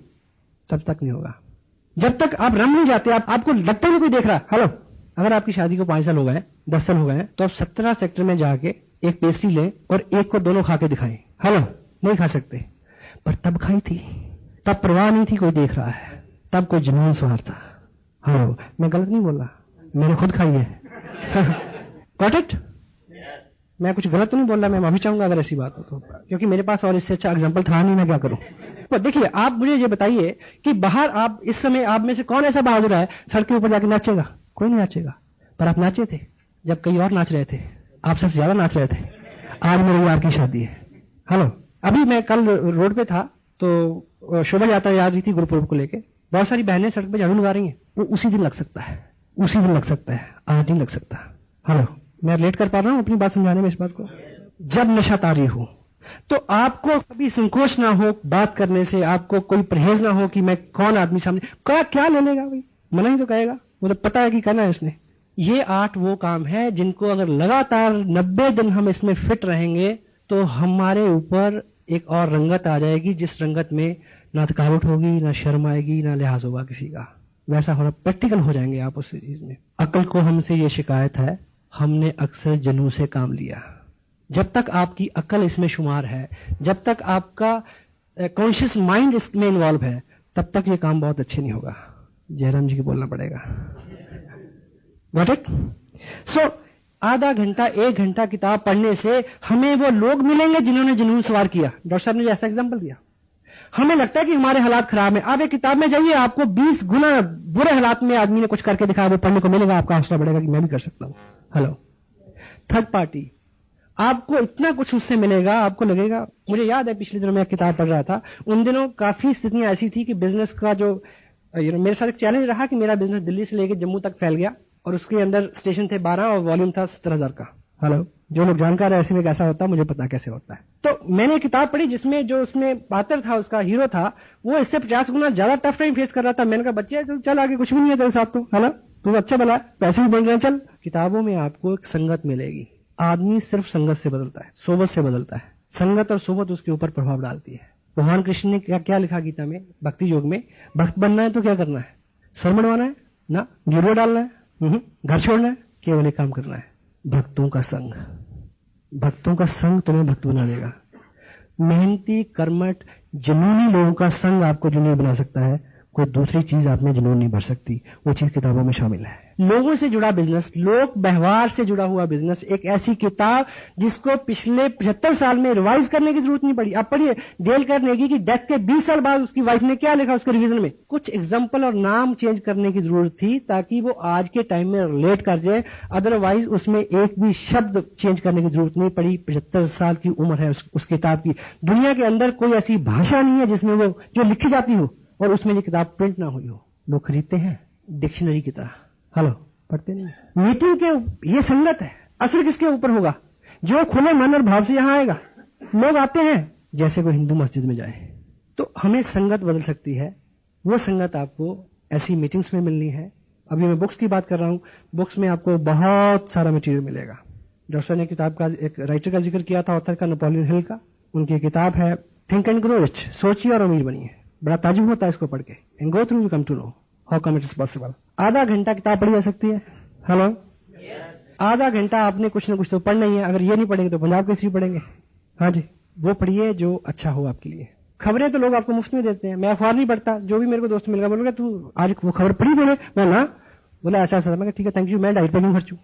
तब तक नहीं होगा। जब तक आप रम नहीं जाते, आपको लगता नहीं कोई देख रहा। हेलो, अगर आपकी शादी को 5 साल हो गए, 10 साल हो गए, तो आप 17 सेक्टर में जाके एक पेस्ट्री लें और एक को दोनों खा के दिखाएं। हेलो, नहीं खा सकते, पर तब खाई थी, तब परवाह नहीं थी कोई देख रहा है, तब कोई जुनून सवार था। हेलो, मैं गलत नहीं बोल रहा, मैंने खुद खाई है। Got it? मैं कुछ गलत तो नहीं बोल रहा, मैं माफी चाहूंगा अगर ऐसी बात हो तो, क्योंकि मेरे पास और इससे अच्छा एग्जाम्पल था नहीं, मैं क्या करूं। तो देखिए, आप मुझे ये बताइए कि बाहर आप इस समय आप में से कौन ऐसा बहादुर है सड़क के ऊपर जाके नाचेगा? कोई नहीं नाचेगा, पर आप नाचे थे जब कई और नाच रहे थे, आप सबसे ज्यादा नाच रहे थे। आज मेरी आपकी शादी है। हेलो, अभी मैं कल रोड पे था तो शोभा यात्रा जा रही थी गुरुपुरब को लेके, बहुत सारी बहनें सड़क पे झाड़ू लगा रही हैं। वो उसी दिन लग सकता है, उसी दिन लग सकता है, आज नहीं लग सकता। हेलो, मैं रिलेट कर पा रहा हूं अपनी बात समझाने में इस बात को। जब नशा तारी हो तो आपको कभी संकोच ना हो बात करने से, आपको कोई परहेज ना हो कि मैं कौन आदमी सामने क्या ले लेगा, भाई मना ही तो कहेगा, मुझे पता है कि करना है इसने। ये 8 वो काम है जिनको अगर लगातार 90 दिन हम इसमें फिट रहेंगे तो हमारे ऊपर एक और रंगत आ जाएगी, जिस रंगत में ना थकावट होगी, ना शर्म आएगी, ना लिहाज होगा किसी का। वैसा होना, प्रैक्टिकल हो जाएंगे आप उस चीज में। अक्ल को हमसे ये शिकायत है, हमने अक्सर जुनून से काम लिया। जब तक आपकी अक्ल इसमें शुमार है, जब तक आपका कॉन्शियस माइंड इसमें इन्वॉल्व है, तब तक ये काम बहुत अच्छे नहीं होगा। जयराम जी को बोलना पड़ेगा। Got it? सो आधा घंटा 1 घंटा किताब पढ़ने से हमें वो लोग मिलेंगे जिन्होंने जुनून सवार किया। डॉक्टर साहब ने ऐसा एग्जाम्पल दिया। हमें लगता है कि हमारे हालात खराब है, आप एक किताब में जाइए, आपको 20 गुना बुरे हालात में आदमी ने कुछ करके दिखाया, वो पढ़ने को मिलेगा, आपका हौसला बढ़ेगा कि मैं भी कर सकता हूं। हेलो, थर्ड पार्टी, आपको इतना कुछ उससे मिलेगा, आपको लगेगा। मुझे याद है पिछले दिनों मैं एक किताब पढ़ रहा था, उन दिनों काफी स्थितियां ऐसी थी कि बिजनेस का जो मेरे साथ एक चैलेंज रहा कि मेरा बिजनेस दिल्ली से लेकर जम्मू तक फैल गया और उसके अंदर स्टेशन थे 12 और वॉल्यूम था 70,000 का। हेलो, जो लोग जानकार है ऐसे में कैसा होता है मुझे पता कैसे होता है। तो मैंने किताब पढ़ी जिसमें जो उसमें पात्र था, उसका हीरो था, वो इससे 50 गुना ज्यादा टफ टाइम फेस कर रहा था। मैंने कहा बच्चे चल आगे कुछ भी नहीं है तेरे साथ, तो हेलो तू अच्छा भला, पैसे भी बन रहे हैं, चल। किताबों में आपको एक संगत मिलेगी। आदमी सिर्फ संगत से बदलता है, सोबत से बदलता है। संगत और सोबत उसके ऊपर प्रभाव डालती है। भगवान कृष्ण ने क्या लिखा गीता में, भक्ति योग में, भक्त बनना है तो क्या करना है? सर मडवाना है ना, गिरवा डालना है, घर छोड़ना है, केवल एक काम करना है, भक्तों का संग। भक्तों का संग तुम्हें भक्त बना देगा। मेहनती, कर्मठ, जुनूनी लोगों का संग आपको जुनूनी बना सकता है। कोई दूसरी चीज आप में जुनून नहीं भर सकती, वो चीज किताबों में शामिल है। लोगों से जुड़ा बिजनेस, लोक व्यवहार से जुड़ा हुआ बिजनेस, एक ऐसी किताब जिसको पिछले 75 साल में रिवाइज करने की जरूरत नहीं पड़ी। आप पढ़िए डेल कार्नेगी की डेथ के 20 साल बाद उसकी वाइफ ने क्या लिखा उसके रिवीजन में, कुछ एग्जाम्पल और नाम चेंज करने की जरूरत थी ताकि वो आज के टाइम में रिलेट कर जाए। अदरवाइज उसमें एक भी शब्द चेंज करने की जरूरत नहीं पड़ी। 75 साल की उम्र है उस किताब की। दुनिया के अंदर कोई ऐसी भाषा नहीं है जिसमें वो जो लिखी जाती हो और उसमें ये किताब प्रिंट ना हुई हो। लोग खरीदते हैं डिक्शनरी की तरह, हेलो पढ़ते नहीं। मीटिंग के ये संगत है, असर किसके ऊपर होगा? जो खुले मन और भाव से यहां आएगा। लोग आते हैं जैसे कोई हिंदू मस्जिद में जाए। तो हमें संगत बदल सकती है। वो संगत आपको ऐसी मीटिंग्स में मिलनी है। अभी मैं बुक्स की बात कर रहा हूं, बुक्स में आपको बहुत सारा मटेरियल मिलेगा। डॉक्टर ने किताब का एक राइटर का जिक्र किया था, ऑथर का, नेपोलियन हिल का। उनकी किताब है थिंक एंड ग्रो रिच, सोचिए और अमीर बनिए। बड़ा ताजुब होता है इसको पढ़ के। And go through you come to know how come it is possible. आधा घंटा किताब पढ़ी जा सकती है। हेलो, आधा घंटा आपने कुछ ना कुछ तो पढ़ना ही है। अगर ये नहीं पढ़ेंगे तो पंजाब केसरी पढ़ेंगे। हाँ जी, वो पढ़िए जो अच्छा हो आपके लिए। खबरें तो लोग आपको मुफ्त में देते हैं। मैं अखबार नहीं पढ़ता, जो भी मेरे को दोस्त मिलेगा बोलोगे तू आज वो खबर पढ़ी मैंने, मैं ना बोला ऐसा ऐसा। मैं ठीक है थैंक यू, मैं डाइट पे नहीं खर्चू।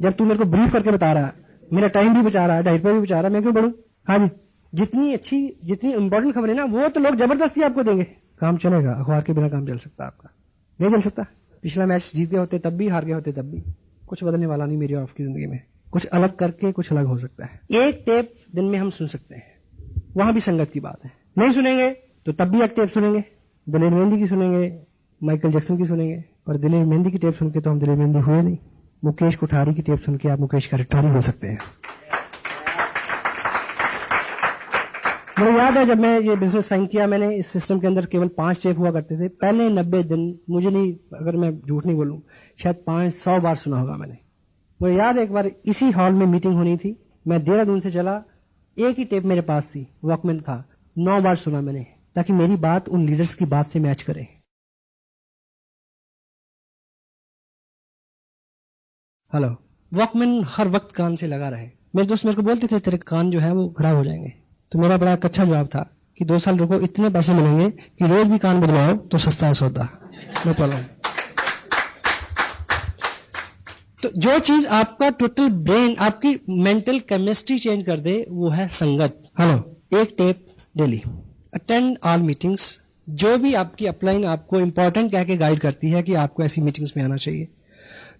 जब तू मेरे को ब्रीफ करके बता रहा है, मेरा टाइम भी बचा रहा है, डाइट पे भी बचा रहा है, मैं क्यों बढ़ू? हाँ जी, जितनी अच्छी, जितनी इंपॉर्टेंट खबर है ना, वो तो लोग जबरदस्ती आपको देंगे। काम चलेगा, अखबार के बिना काम चल सकता है आपका? नहीं चल सकता। पिछला मैच जीत गए होते तब भी, हार गए होते तब भी। कुछ बदलने वाला नहीं मेरी और आपकी जिंदगी में। कुछ अलग करके कुछ अलग हो सकता है। एक टेप दिन में हम सुन सकते हैं, वहां भी संगत की बात है। नहीं सुनेंगे तो तब भी एक टेप सुनेंगे। दिलेर मेहंदी की सुनेंगे, माइकल जैक्सन की सुनेंगे। और दिलेर मेहंदी की टेप सुन के तो हम दिलेर मेहंदी हुए नहीं। मुकेश कोठारी की टेप सुन के आप मुकेश कठौरी हो सकते हैं। मुझे याद है जब मैं ये बिजनेस साइन किया, मैंने इस सिस्टम के अंदर केवल 5 चेक हुआ करते थे। पहले 90 दिन, मुझे नहीं, अगर मैं झूठ नहीं बोलूं, शायद 500 बार सुना होगा मैंने। मुझे याद है एक बार इसी हॉल में मीटिंग होनी थी, मैं देहरादून से चला, एक ही टेप मेरे पास थी, वॉकमैन था, 9 बार सुना मैंने, ताकि मेरी बात उन लीडर्स की बात से मैच करे। हेलो, वॉकमैन हर वक्त कान से लगा रहे। मेरे दोस्त मेरे को बोलते थे तेरे कान जो है वो खराब हो जाएंगे। तो मेरा बड़ा अच्छा जवाब था कि 2 साल रुको, इतने पैसे मिलेंगे कि रोज भी कान बदलाओ तो सस्ता है सौदा, नो प्रॉब्लम। तो जो चीज आपका टोटल ब्रेन, आपकी मेंटल केमिस्ट्री चेंज कर दे, वो है संगत। हेलो, एक tape daily, attend all meetings. जो भी आपकी अपलाइन आपको इंपॉर्टेंट कह के गाइड करती है कि आपको ऐसी मीटिंग्स में आना चाहिए,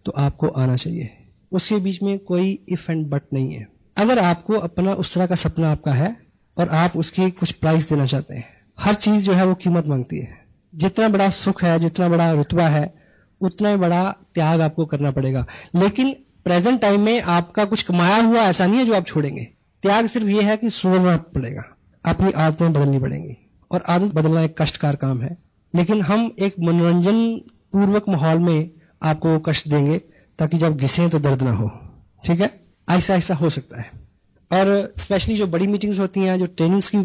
तो आपको आना चाहिए। उसके बीच में कोई इफ एंड बट नहीं है। अगर आपको अपना उस तरह का सपना आपका है और आप उसकी कुछ प्राइस देना चाहते हैं, हर चीज जो है वो कीमत मांगती है। जितना बड़ा सुख है, जितना बड़ा रुतबा है, उतना ही बड़ा त्याग आपको करना पड़ेगा। लेकिन प्रेजेंट टाइम में आपका कुछ कमाया हुआ ऐसा नहीं है जो आप छोड़ेंगे। त्याग सिर्फ ये है कि सोचना पड़ेगा, अपनी आदतें बदलनी पड़ेंगी, और आदत बदलना एक कष्टकार काम है। लेकिन हम एक मनोरंजन पूर्वक माहौल में आपको कष्ट देंगे ताकि जब घिसें तो दर्द ना हो। ठीक है, ऐसा ऐसा हो सकता है। और स्पेशली जो बड़ी मीटिंग्स होती हैं, जो ट्रेनिंग्स की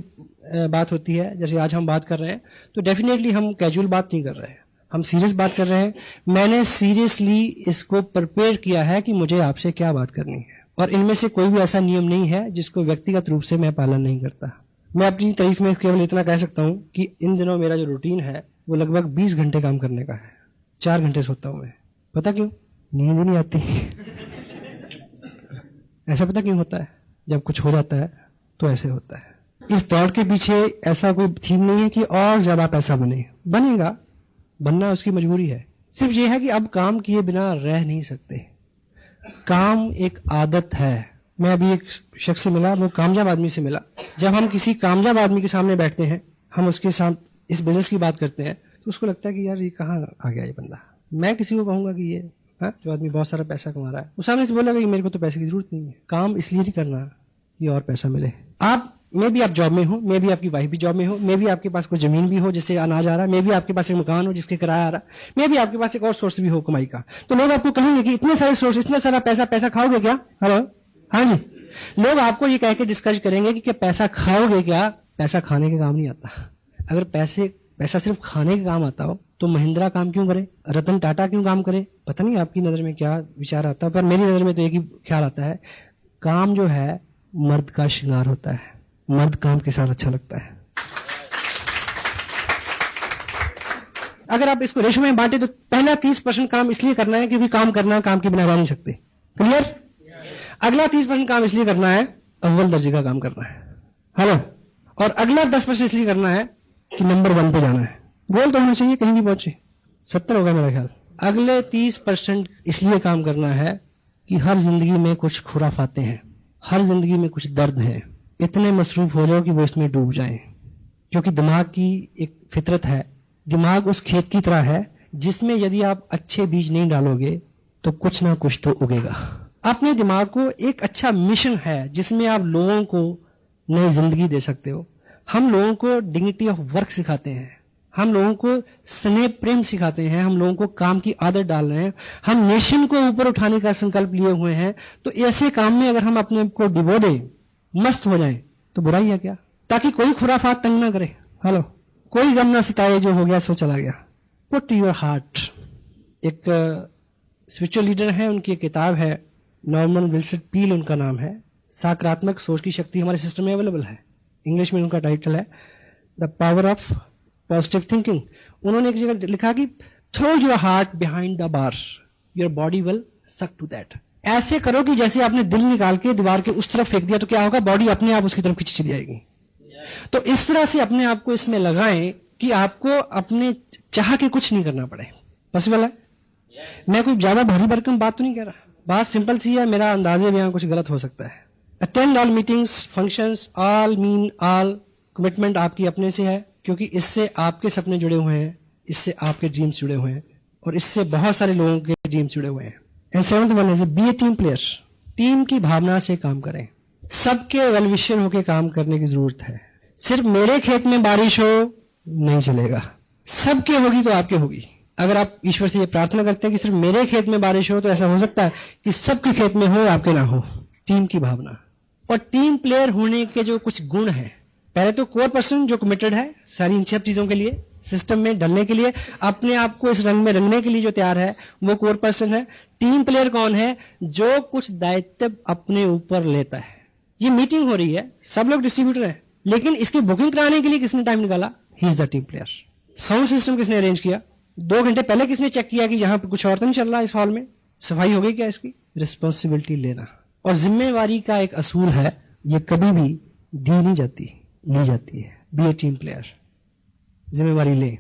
बात होती है, जैसे आज हम बात कर रहे हैं, तो डेफिनेटली हम कैजुअल बात नहीं कर रहे हैं, हम सीरियस बात कर रहे हैं। मैंने सीरियसली इसको प्रिपेयर किया है कि मुझे आपसे क्या बात करनी है, और इनमें से कोई भी ऐसा नियम नहीं है जिसको व्यक्तिगत रूप से मैं पालन नहीं करता। मैं अपनी तारीफ में केवल इतना कह सकता हूं कि इन दिनों मेरा जो रूटीन है वो लगभग 20 घंटे काम करने का है। 4 घंटे सोता हूं मैं। पता क्यों? नींद ही नहीं आती। ऐसा पता क्यों होता है? जब कुछ हो जाता है तो ऐसे होता है। इस दौड़ के पीछे ऐसा कोई थीम नहीं है कि और ज्यादा पैसा बने, बनेगा, बनना उसकी मजबूरी है। सिर्फ ये है कि अब काम किए बिना रह नहीं सकते। काम एक आदत है। मैं अभी एक शख्स से मिला, वो कामयाब आदमी से मिला। जब हम किसी कामयाब आदमी के सामने बैठते हैं, हम उसके साथ इस बिजनेस की बात करते हैं, तो उसको लगता है कि यार ये कहाँ आ गया ये बंदा। मैं किसी को कहूंगा कि ये जो आदमी बहुत सारा पैसा कमा रहा है, वो सामने से बोलेगा कि मेरे को तो पैसे की जरूरत नहीं है, काम इसलिए नहीं करना कि और पैसा मिले। आप मे भी आप जॉब में हो, मे भी आपकी वाइफ भी जॉब में हो, मे भी आपके पास कोई जमीन भी हो जिससे अनाज आ रहा है, मे भी आपके पास एक मकान हो जिसके किराया आ रहा है, मे भी आपके पास एक और सोर्स भी हो कमाई का। तो लोग आपको कहेंगे कि इतने सारे सोर्स, इतना सारा पैसा खाओगे क्या? हेलो, हाँ जी, लोग आपको ये कह के डिस्कस करेंगे कि पैसा खाओगे क्या? पैसा खाने के काम नहीं आता। अगर पैसा सिर्फ खाने के काम आता हो तो महिंद्रा काम क्यों करे, रतन टाटा क्यों काम करे? पता नहीं आपकी नजर में क्या विचार आता है, पर मेरी नजर में तो एक ही ख्याल आता है, काम जो है मर्द का श्रृंगार होता है, मर्द काम के साथ अच्छा लगता है। अगर आप इसको रेशो में बांटे तो पहला 30% काम इसलिए करना है क्योंकि काम करना, काम के बिना रह नहीं सकते। क्लियर? अगला 30% काम इसलिए करना है, अव्वल दर्जे का काम करना है। हेलो, और अगला 10% इसलिए करना है कि नंबर 1 पे जाना है। गोल तो होना चाहिए, कहीं भी पहुंचे। 70 होगा मेरा ख्याल। अगले 30% इसलिए काम करना है कि हर जिंदगी में कुछ खुराफाते हैं, हर जिंदगी में कुछ दर्द है, इतने मसरूफ हो जाओ कि वो इसमें डूब जाएं। क्योंकि दिमाग की एक फितरत है, दिमाग उस खेत की तरह है जिसमें यदि आप अच्छे बीज नहीं डालोगे तो कुछ ना कुछ तो उगेगा। अपने दिमाग को एक अच्छा मिशन है जिसमें आप लोगों को नई जिंदगी दे सकते हो। हम लोगों को डिग्निटी ऑफ वर्क सिखाते हैं, हम लोगों को स्नेह प्रेम सिखाते हैं, हम लोगों को काम की आदत डाल रहे हैं, हम नेशन को ऊपर उठाने का संकल्प लिए हुए हैं। तो ऐसे काम में अगर हम अपने को डिबो दें, मस्त हो जाएं, तो बुराई है क्या? ताकि कोई खुराफात तंग ना करे। हेलो, कोई गम ना सताए, जो हो गया सो चला गया। Put your heart. एक स्पिरिचुअल लीडर है, उनकी एक किताब है, नॉर्मन विल्सन पील उनका नाम है, सकारात्मक सोच की शक्ति हमारे सिस्टम में अवेलेबल है। इंग्लिश में उनका टाइटल है the power of positive thinking. उन्होंने एक जगह लिखा कि throw your heart behind the bar, your body will suck to that. ऐसे करो कि जैसे आपने दिल निकाल के दीवार के उस तरफ फेंक दिया तो क्या होगा, बॉडी अपने आप उसकी तरफ खींची चली जाएगी। तो इस तरह से अपने आप को इसमें लगाएं कि आपको अपने चाह के कुछ नहीं करना पड़े। पॉसिबल है? मैं कोई ज्यादा भारी भरकम बात तो नहीं कह रहा, बात सिंपल सी है, मेरा अंदाजे में कुछ गलत हो सकता है। Attend all meetings, functions, all mean all. Commitment आपकी अपने से है, क्योंकि इससे आपके सपने जुड़े हुए हैं, इससे आपके ड्रीम्स जुड़े हुए हैं, और इससे बहुत सारे लोगों के ड्रीम्स जुड़े हुए हैं। And 7th one is be a team player. Team की भावना से काम करें, सबके वेल विशर होकर काम करने की जरूरत है, सिर्फ मेरे खेत में बारिश हो नहीं चलेगा, सबके होगी तो आपके होगी। अगर आप ईश्वर से ये प्रार्थना करते हैं कि सिर्फ मेरे खेत में बारिश हो, तो ऐसा हो सकता है कि सबके खेत में हो, आपके ना हो। टीम की भावना और टीम प्लेयर होने के जो कुछ गुण हैं, पहले तो कोर पर्सन जो कमिटेड है सारी इन सब चीजों के लिए, सिस्टम में ढलने के लिए, अपने आप को इस रंग में रंगने के लिए जो तैयार है, वो कोर पर्सन है। टीम प्लेयर कौन है? जो कुछ दायित्व अपने ऊपर लेता है। ये मीटिंग हो रही है, सब लोग डिस्ट्रीब्यूटर हैं, लेकिन इसकी बुकिंग कराने के लिए किसने टाइम निकाला? He is the team player. Sound system किसने अरेंज किया? 2 घंटे पहले किसने चेक किया कि यहां पर कुछ और तो नहीं चल रहा, इस हॉल में सफाई हो गई क्या? इसकी रिस्पॉन्सिबिलिटी लेना और जिम्मेवारी का एक असूल है, ये कभी भी दी नहीं जाती, ली जाती है। बी ए टीम प्लेयर, जिम्मेवारी ले।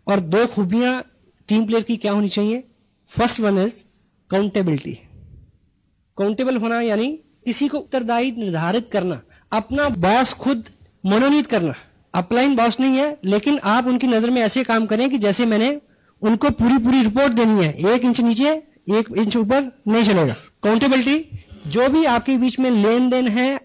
और 2 खूबियां टीम प्लेयर की क्या होनी चाहिए? First one is accountability. Countable होना यानी किसी को उत्तरदायी निर्धारित करना, अपना बॉस खुद मनोनीत करना। अपलाइन बॉस नहीं है, लेकिन आप उनकी नजर में ऐसे काम करें कि जैसे मैंने उनको पूरी रिपोर्ट देनी है, 1 इंच नीचे 1 इंच ऊपर नहीं चलेगा। काउंटेबिलिटी, जो भी आपके बीच में लेन देन है,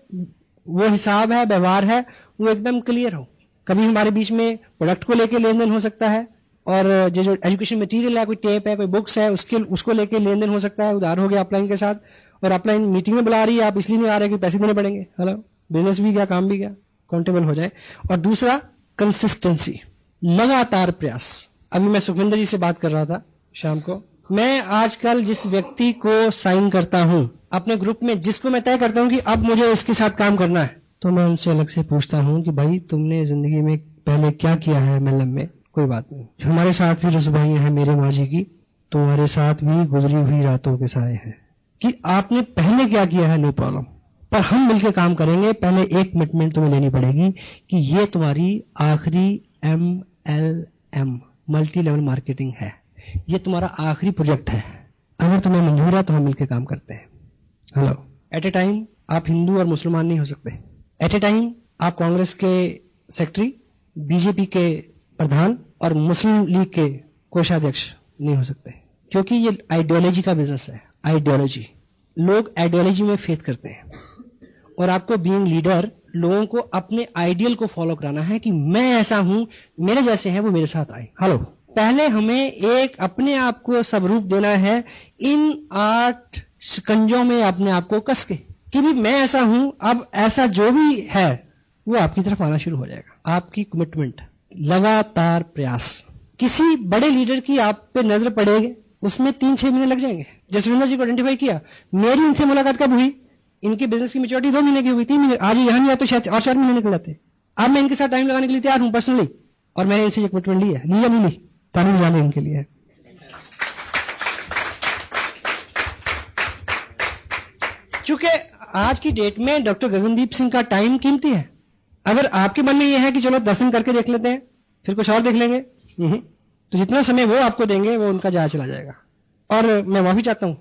वो हिसाब है, व्यवहार है, वो एकदम क्लियर हो। कभी हमारे बीच में प्रोडक्ट को लेके लेन देन हो सकता है, और जो एजुकेशन मटेरियल है, कोई टेप है, कोई बुक्स है, उसको लेके लेन देन हो सकता है। उधार हो गया अपलाइन के साथ, और अपलाइन मीटिंग में बुला रही है, आप इसलिए नहीं आ रहे कि पैसे देने पड़ेंगे। हेलो, बिजनेस भी गया, काम भी गया, काउंटेबल हो जाए। और दूसरा कंसिस्टेंसी, लगातार प्रयास। अभी मैं सुखविंदर जी से बात कर रहा था शाम को, मैं आजकल जिस व्यक्ति को साइन करता हूं अपने ग्रुप में, जिसको मैं तय करता हूं कि अब मुझे इसके साथ काम करना है, तो मैं उनसे अलग से पूछता हूं कि भाई तुमने जिंदगी में पहले क्या किया है एमएलएम में? कोई बात नहीं, हमारे साथ भी रसोइयां हैं मेरे माँ जी की, तुम्हारे साथ भी गुजरी हुई रातों के साए हैं। कि आपने पहले क्या किया है, नो प्रॉब्लम, पर हम मिलकर काम करेंगे। पहले एक कमिटमेंट तुम्हें लेनी पड़ेगी कि ये तुम्हारी आखिरी MLM, मल्टी लेवल मार्केटिंग है, ये तुम्हारा आखिरी प्रोजेक्ट है। अगर तुम्हें मंजूर है तो हम मिलकर काम करते हैं। हेलो, एट ए टाइम आप हिंदू और मुसलमान नहीं हो सकते। एट ए टाइम आप कांग्रेस के सेक्रेटरी, बीजेपी के प्रधान और मुस्लिम लीग के कोषाध्यक्ष नहीं हो सकते, क्योंकि ये आइडियोलॉजी का बिजनेस है। आइडियोलॉजी, लोग आइडियोलॉजी में फेथ करते हैं, और आपको बीइंग लीडर लोगों को अपने आइडियल को फॉलो कराना है कि मैं ऐसा हूं, मेरे जैसे हैं वो मेरे साथ आए। हेलो, पहले हमें एक अपने आप को स्वरूप देना है, इन 8 शिकंजों में अपने आप को कस के कि भी मैं ऐसा हूं। अब ऐसा जो भी है वो आपकी तरफ आना शुरू हो जाएगा। आपकी कमिटमेंट, लगातार प्रयास। किसी बड़े लीडर की आप पे नजर पड़ेगी, उसमें 3-6 महीने लग जाएंगे। जसविंदर जी को आइडेंटिफाई किया, मेरी इनसे मुलाकात कब हुई? इनकी बिजनेस की मैच्योरिटी 2 महीने की हुई, 3 महीने। आज यहां नहीं आते तो शायद और 4 महीने निकल जाते। अब मैं इनके साथ टाइम लगाने के लिए तैयार हूं पर्सनली, और मैंने इनसे ये कमिटमेंट ली है। ली या नहीं ली? तारीफ जाने इनके लिए। चूंकि आज की डेट में डॉक्टर गगनदीप सिंह का टाइम कीमती है। अगर आपके मन में यह है कि चलो 10 दिन करके देख लेते हैं, फिर कुछ और देख लेंगे, तो जितना समय वो आपको देंगे वो उनका जाया चला जाएगा। और मैं माफी चाहता हूं,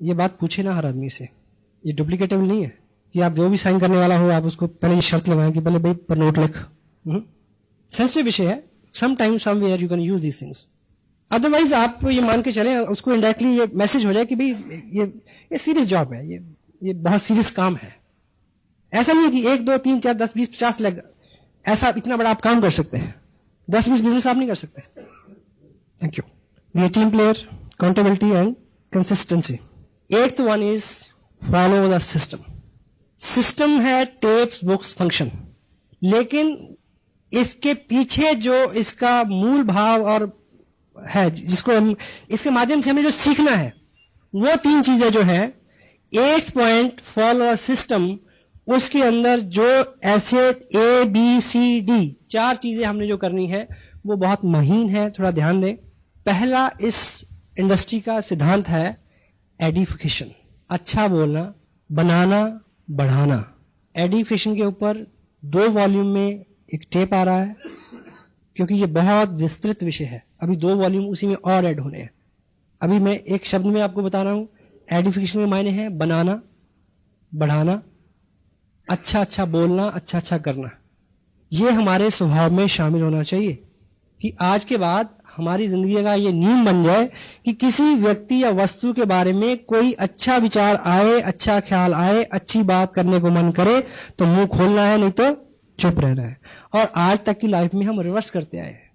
ये बात पूछे ना हर आदमी से, ये डुप्लीकेटेबल नहीं है कि आप जो भी साइन करने वाला हो आप उसको पहले ये शर्त लगाएं कि पहले भाई पर नोट लिख। सेंसिटिव विषय है, some time somewhere you can use these things. Otherwise आप ये मान के चले, उसको इनडायरेक्टली ये मैसेज हो जाए कि भाई ये सीरियस जॉब है, ये बहुत सीरियस काम है। ऐसा नहीं है कि 1, 2, 3, 4, 10, 20, 50 लाख, ऐसा इतना बड़ा आप काम कर सकते हैं। 10-20 बिजनेस आप नहीं कर सकते। Thank you. Be a team player, accountability and consistency. 8th one is follow the system. System है टेप्स, बुक्स, फंक्शन, लेकिन इसके पीछे जो इसका मूल भाव और है, जिसको हम इसके माध्यम से हमें जो सीखना है, वो 3 चीजें जो है 8th पॉइंट फॉलो सिस्टम, उसके अंदर जो ऐसे ABCD 4 चीजें हमने जो करनी है वो बहुत महीन है, थोड़ा ध्यान दें। पहला इस इंडस्ट्री का सिद्धांत है एडिफिकेशन, अच्छा बोलना, बनाना, बढ़ाना। एडिफिकेशन के ऊपर 2 वॉल्यूम में एक टेप आ रहा है, क्योंकि ये बहुत विस्तृत विषय है। अभी 2 वॉल्यूम उसी में और ऐड होने हैं। अभी मैं एक शब्द में आपको बता रहा हूं, एडिफिकेशन के मायने है बनाना, बढ़ाना, अच्छा अच्छा बोलना, अच्छा अच्छा करना। ये हमारे स्वभाव में शामिल होना चाहिए कि आज के बाद हमारी जिंदगी का ये नियम बन जाए कि किसी व्यक्ति या वस्तु के बारे में कोई अच्छा विचार आए, अच्छा ख्याल आए, अच्छी बात करने को मन करे तो मुंह खोलना है, नहीं तो चुप रहना है। और आज तक की लाइफ में हम रिवर्स करते आए हैं।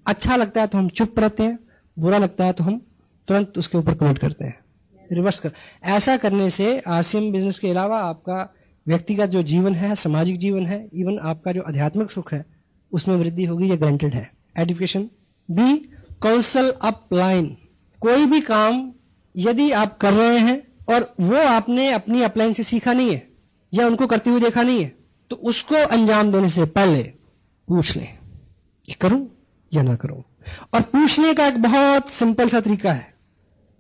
अच्छा लगता है तो हम चुप रहते हैं, बुरा लगता है तो हम तुरंत उसके ऊपर कमेंट करते हैं, रिवर्स कर। ऐसा करने से आरसीएम बिजनेस के अलावा आपका व्यक्तिगत जो जीवन है, सामाजिक जीवन है, इवन आपका जो आध्यात्मिक सुख है, उसमें वृद्धि होगी, ये ग्रांटेड है। Education B, counsel upline. कोई भी काम यदि आप कर रहे हैं और वो आपने अपनी अपलाइन से सीखा नहीं है या उनको करते हुए देखा नहीं है, तो उसको अंजाम देने से पहले पूछ लें कि करूं या ना करूं। और पूछने का एक बहुत सिंपल सा तरीका है।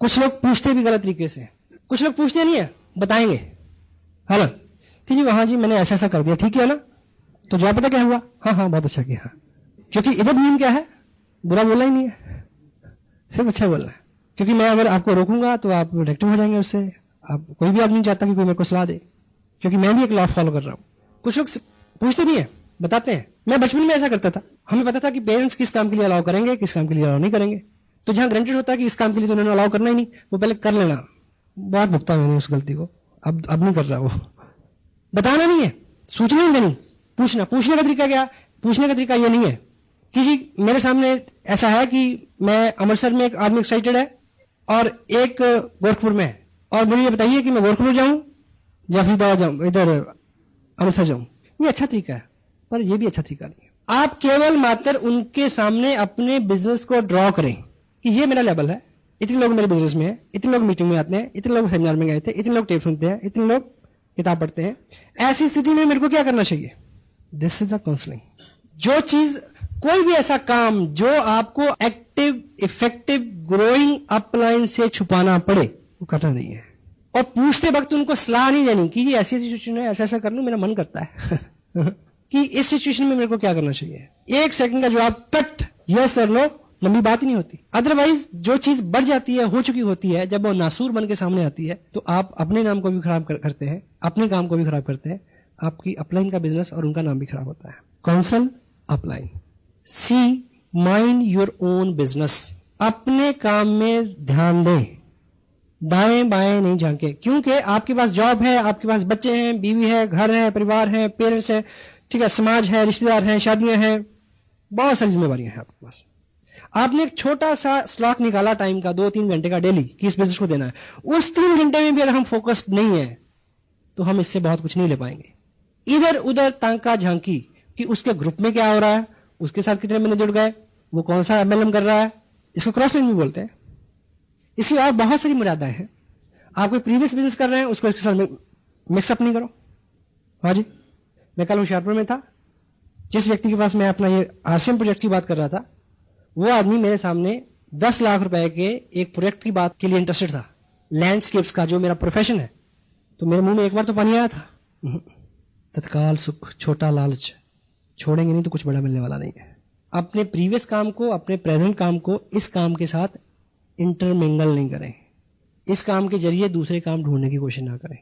कुछ लोग पूछते भी गलत तरीके से, कुछ लोग पूछते नहीं है, बताएंगे है ना कि जी वहां जी मैंने ऐसा ऐसा कर दिया, ठीक है ना, तो जवाब पता क्या हुआ, हाँ हाँ बहुत अच्छा किया। क्योंकि इधर नियम क्या है, बुरा बोलना ही नहीं है, सिर्फ अच्छा बोलना है। क्योंकि मैं अगर आपको रोकूंगा तो आप रिएक्टिव हो जाएंगे उससे। आप कोई भी आदमी नहीं चाहता कि कोई मेरे को सलाह दे, क्योंकि मैं भी एक लॉ फॉलो कर रहा हूं। कुछ लोग पूछते नहीं है, बताते हैं। मैं बचपन में ऐसा करता था, हमें पता था कि पेरेंट्स किस काम के लिए अलाउ करेंगे, किस काम के लिए अलाउ नहीं करेंगे। तो जहां ग्रांटेड होता है कि इस काम के लिए तो उन्होंने अलाउ करना ही नहीं, वो पहले कर लेना। बहुत भुगता मैंने उस गलती को, अब नहीं कर रहा। वो बताना नहीं है, सूचना ही देनी, पूछना। पूछने का तरीका क्या, पूछने का तरीका ये नहीं है कि जी मेरे सामने ऐसा है कि मैं अमृतसर में एक आदमी एक्साइटेड है और एक गोरखपुर में है, और मुझे ये बताइए कि मैं गोरखपुर जाऊं या फिर जाऊं, इधर अमृतसर जाऊं। ये अच्छा तरीका है, पर ये भी अच्छा तरीका नहीं है। आप केवल मात्र उनके सामने अपने बिजनेस को ड्रॉ करें कि ये मेरा लेवल है, इतने लोग मेरे बिजनेस में है, इतने लोग मीटिंग में आते हैं, इतने लोग सेमिनार में गए थे, इतने लोग टेप सुनते हैं, इतने लोग किताब पढ़ते हैं। ऐसी स्थिति में मेरे को क्या करना चाहिए, दिस इज द काउंसलिंग। जो चीज, कोई भी ऐसा काम जो आपको एक्टिव, इफेक्टिव, ग्रोइंग अपलाइन से छुपाना पड़े, वो करना नहीं है। और पूछते वक्त उनको सलाह नहीं देनी कि ये ऐसी सिचुएशन है, ऐसा ऐसा कर लूं, मेरा मन करता है कि इस सिचुएशन में मेरे को क्या करना चाहिए। एक सेकंड का जवाब कट, यस और नो, लंबी बात ही नहीं होती। अदरवाइज जो चीज बढ़ जाती है, हो चुकी होती है, जब वो नासूर बन के सामने आती है, तो आप अपने नाम को भी खराब करते हैं, अपने काम को भी खराब करते हैं, आपकी अपलाइन का बिजनेस और उनका नाम भी खराब होता है। Counsel upline. C, mind your own business. अपने काम में ध्यान दें, दाएं बाएं नहीं झांके। क्योंकि आपके पास जॉब है, आपके पास बच्चे हैं, बीवी है, घर है, परिवार है, पेरेंट्स है, ठीक है, समाज है, रिश्तेदार हैं, शादियां हैं, बहुत सारी जिम्मेवारियां हैं आपके पास। आपने एक छोटा सा स्लॉट निकाला टाइम का, 2-3 घंटे का डेली, कि इस बिजनेस को देना है। उस 3 घंटे में भी अगर हम फोकस्ड नहीं है तो हम इससे बहुत कुछ नहीं ले पाएंगे। इधर उधर तांका झांकी कि उसके ग्रुप में क्या हो रहा है, उसके साथ कितने बंदे जुड़ गए, वो कौन सा एमएलएम कर रहा है, इसको क्रॉस लाइन भी बोलते हैं। इसलिए और बहुत सारी मर्यादाएं हैं। आप कोई प्रीवियस बिजनेस कर रहे हैं, उसको इसके साथ मिक्सअप नहीं करो। हाँ जी, मैं कल होशियारपुर में था, जिस व्यक्ति के पास मैं अपना ये आरसीएम प्रोजेक्ट की बात कर रहा था, वो आदमी मेरे सामने 10 लाख रुपए के एक प्रोजेक्ट की बात के लिए इंटरेस्टेड था, लैंडस्केप्स का, जो मेरा प्रोफेशन है। तो मेरे मुंह में एक बार तो पानी आया था। तत्काल सुख, छोटा लालच, छोड़ेंगे नहीं तो कुछ बड़ा मिलने वाला नहीं है। अपने प्रीवियस काम को, अपने प्रेजेंट काम को इस काम के साथ इंटरमिंगल नहीं करें। इस काम के जरिए दूसरे काम ढूंढने की कोशिश ना करें।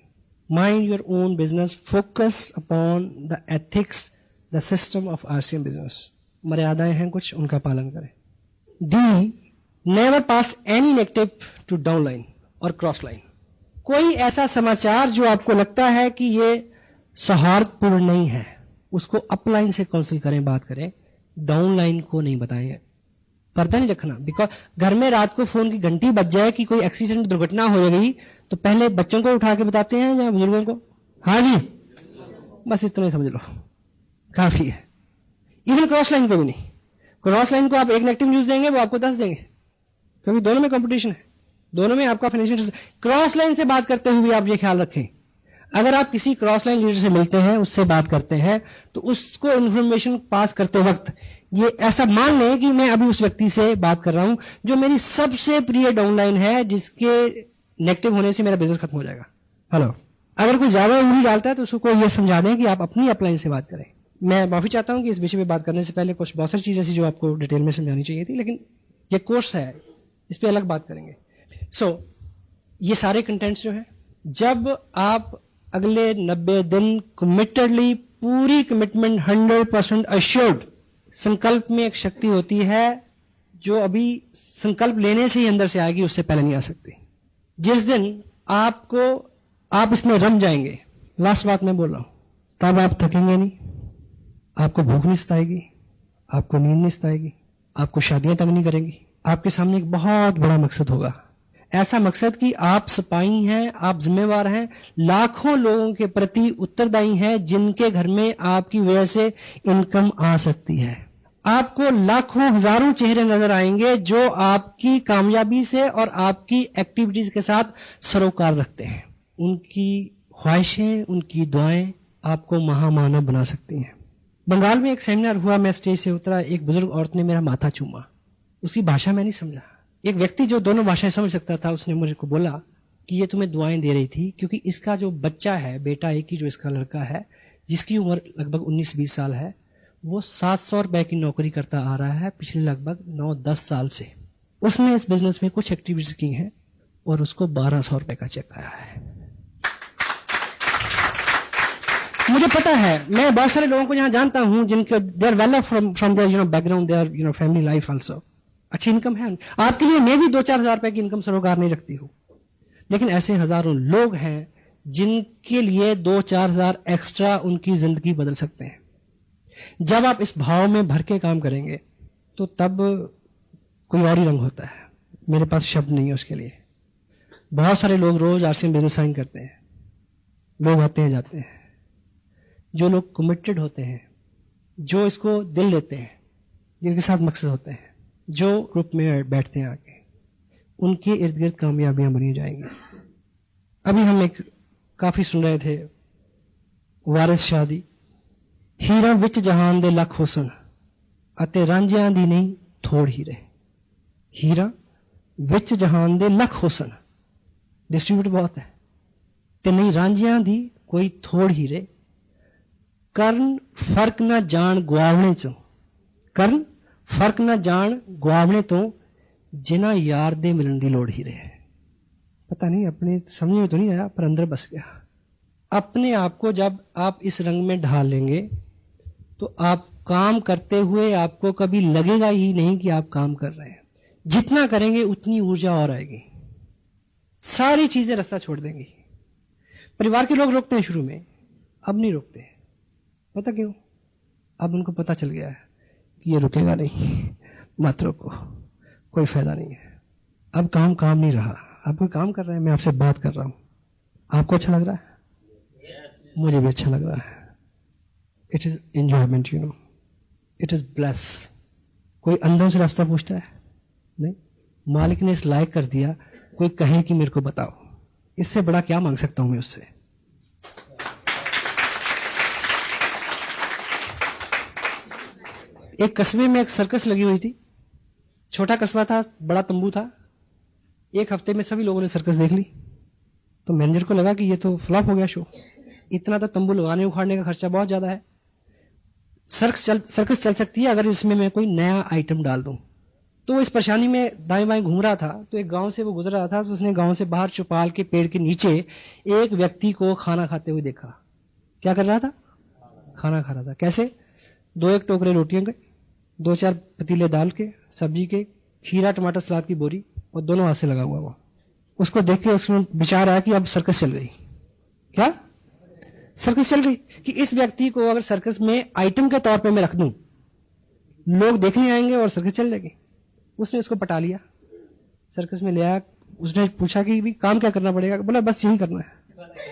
Mind your own business, focus upon the ethics, the system of RCM business. मर्यादाएं हैं कुछ, उनका पालन करें। D, never pass any negative to down line और क्रॉस लाइन। कोई ऐसा समाचार जो आपको लगता है कि ये सौहार्दपूर्ण नहीं है, उसको अपलाइन से काउंसिल करें, बात करें, डाउन लाइन को नहीं बताएं। पर्दा नहीं रखना। बिकॉज घर में रात को फोन की घंटी बज जाए कि कोई एक्सीडेंट, दुर्घटना हो गई, तो पहले बच्चों को उठा के बताते हैं या बुजुर्गों को? हाँ जी, बस इतना ही समझ लो, काफी है। इवन क्रॉस लाइन को भी नहीं। क्रॉस लाइन को आप एक नेगेटिव न्यूज देंगे, वो आपको 10 देंगे, क्योंकि दोनों में कंपटीशन है, दोनों में आपका फाइनेंशियल। क्रॉस लाइन से बात करते हुए आप ये ख्याल रखें, अगर आप किसी क्रॉस लाइन लीडर से मिलते हैं, उससे बात करते हैं, तो उसको इंफॉर्मेशन पास करते वक्त ये ऐसा मान लें कि मैं अभी उस व्यक्ति से बात कर रहा हूं जो मेरी सबसे प्रिय डाउनलाइन है, जिसके नेगेटिव होने से मेरा बिजनेस खत्म हो जाएगा। हेलो, अगर कोई ज्यादा उंगली डालता है तो उसको ये समझा दें कि आप अपनी अपलाइन से बात करें। मैं माफी चाहता हूं कि इस विषय पे बात करने से पहले कुछ बहुत सारी चीजें ऐसी जो आपको डिटेल में समझानी चाहिए थी, लेकिन ये कोर्स है, इस पे अलग बात करेंगे। ये सारे कंटेंट्स जो है, जब आप अगले 90 दिन कमिटेडली, पूरी कमिटमेंट, 100% अश्योर्ड, संकल्प में एक शक्ति होती है जो अभी संकल्प लेने से ही अंदर से आएगी, उससे पहले नहीं आ सकती। जिस दिन आप इसमें रम जाएंगे, लास्ट बात मैं बोल रहा हूं, तब आप थकेंगे नहीं, आपको भूख नहीं सताएगी, आपको नींद नहीं सताएगी, आपको शादियां तंग नहीं करेंगी। आपके सामने एक बहुत बड़ा मकसद होगा, ऐसा मकसद कि आप सिपाही हैं, आप जिम्मेवार हैं, लाखों लोगों के प्रति उत्तरदायी हैं जिनके घर में आपकी वजह से इनकम आ सकती है। आपको लाखों हजारों चेहरे नजर आएंगे जो आपकी कामयाबी से और आपकी एक्टिविटीज के साथ सरोकार रखते हैं। उनकी ख्वाहिशें, उनकी दुआएं आपको महामानव बना सकती हैं। बंगाल में एक सेमिनार हुआ, मैं स्टेज से उतरा, एक बुजुर्ग औरत ने मेरा माथा चूमा। उसकी भाषा मैं नहीं समझा। एक व्यक्ति जो दोनों भाषाएं समझ सकता था, उसने मुझे को बोला कि ये तुम्हें दुआएं दे रही थी क्योंकि इसका जो बच्चा है, बेटा एक ही जो इसका लड़का है, जिसकी उम्र लगभग 19-20 साल है, वो 700 रुपए की नौकरी करता आ रहा है पिछले लगभग 9-10 साल से। उसने इस बिजनेस में कुछ एक्टिविटीज की हैं और उसको 1200 रुपए का चेक आया है। मुझे पता है, मैं बहुत सारे लोगों को यहां जानता हूं जिनके they are well from their background, their family life also, अच्छी इनकम है। आपके लिए मैं भी 2-4 हजार रुपए की इनकम सरोकार नहीं रखती हूं, लेकिन ऐसे हजारों लोग हैं जिनके लिए 2-4 हजार एक्स्ट्रा उनकी जिंदगी बदल सकते हैं। जब आप इस भाव में भर के काम करेंगे तो तब कोई और ही रंग होता है। मेरे पास शब्द नहीं है उसके लिए। बहुत सारे लोग रोज आरसीएम बिजनेस साइन करते हैं, लोग आते हैं जाते हैं। जो लोग कमिटेड होते हैं, जो इसको दिल देते हैं, जिनके साथ मकसद होते हैं, जो ग्रुप में बैठते हैं आके, उनके इर्द गिर्द कामयाबियां बनी जाएंगी। अभी हम एक काफी सुन रहे थे, वारिस शाह दी, हीरा विच जहान दे लख हुसन अते रांझियां दी नहीं थोड़ हीरे। हीरा विच जहान दे लख हुसन, डिस्ट्रीब्यूट बहुत है, ते नहीं रांझियां दी कोई थोड़ हीरे। ਕਰਨ ਫਰਕ ਨਾ ਜਾਣ ਗਵਾਵਣੇ ਚੋਂ, ਕਰਨ ਫਰਕ ਨਾ ਜਾਣ ਗਵਾਵਣੇ ਤੋਂ जिना यार दे मिलन की लोड़ ही रहे। पता नहीं, अपने समझ में तो नहीं आया पर अंदर बस गया। अपने आप को जब आप इस रंग में ढाल लेंगे तो आप काम करते हुए आपको कभी लगेगा ही नहीं कि आप काम कर रहे हैं। जितना करेंगे उतनी ऊर्जा और आएगी, सारी चीजें रास्ता छोड़ देंगी। परिवार के लोग रोकते हैं शुरू में, अब नहीं रोकते। पता क्यों? अब उनको पता चल गया है कि ये रुकेगा नहीं, मत रोको, कोई फायदा नहीं है। अब काम काम नहीं रहा, अब कोई काम कर रहे हैं, मैं आपसे बात कर रहा हूं, आपको अच्छा लग रहा है? मुझे भी अच्छा लग रहा है। It is enjoyment, you know, it is bless. कोई अंदर से रास्ता पूछता है? नहीं, मालिक ने इस लायक कर दिया, कोई कहे कि मेरे को बताओ, इससे बड़ा क्या मांग सकता हूं मैं उससे। एक कस्बे में एक सर्कस लगी हुई थी, छोटा कस्बा था, बड़ा तंबू था। एक हफ्ते में सभी लोगों ने सर्कस देख ली, तो मैनेजर को लगा कि ये तो फ्लॉप हो गया शो, इतना तो तंबू लगाने उखाड़ने का खर्चा बहुत ज्यादा है। सर्कस चल सकती है अगर इसमें मैं कोई नया आइटम डाल दूं। तो वो इस परेशानी में दाएं बाएं घूम रहा था, तो एक गांव से वो गुजर रहा था, तो उसने गांव से बाहर चौपाल के पेड़ के नीचे एक व्यक्ति को खाना खाते हुए देखा। क्या कर रहा था? खाना खा रहा था। कैसे? 2-1 टोकरे रोटियां के, 2-4 पतीले दाल के, सब्जी के, खीरा टमाटर सलाद की बोरी, और दोनों हाथ से लगा हुआ वो। उसको देख के उसमें विचार आया कि अब सर्कस चल गई। क्या सर्कस चल गई? कि इस व्यक्ति को अगर सर्कस में आइटम के तौर पे मैं रख दूं, लोग देखने आएंगे और सर्कस चल जाएगी। उसने उसको पटा लिया, सर्कस में ले आया। उसने पूछा कि भी काम क्या करना पड़ेगा? बोला बस यही करना है।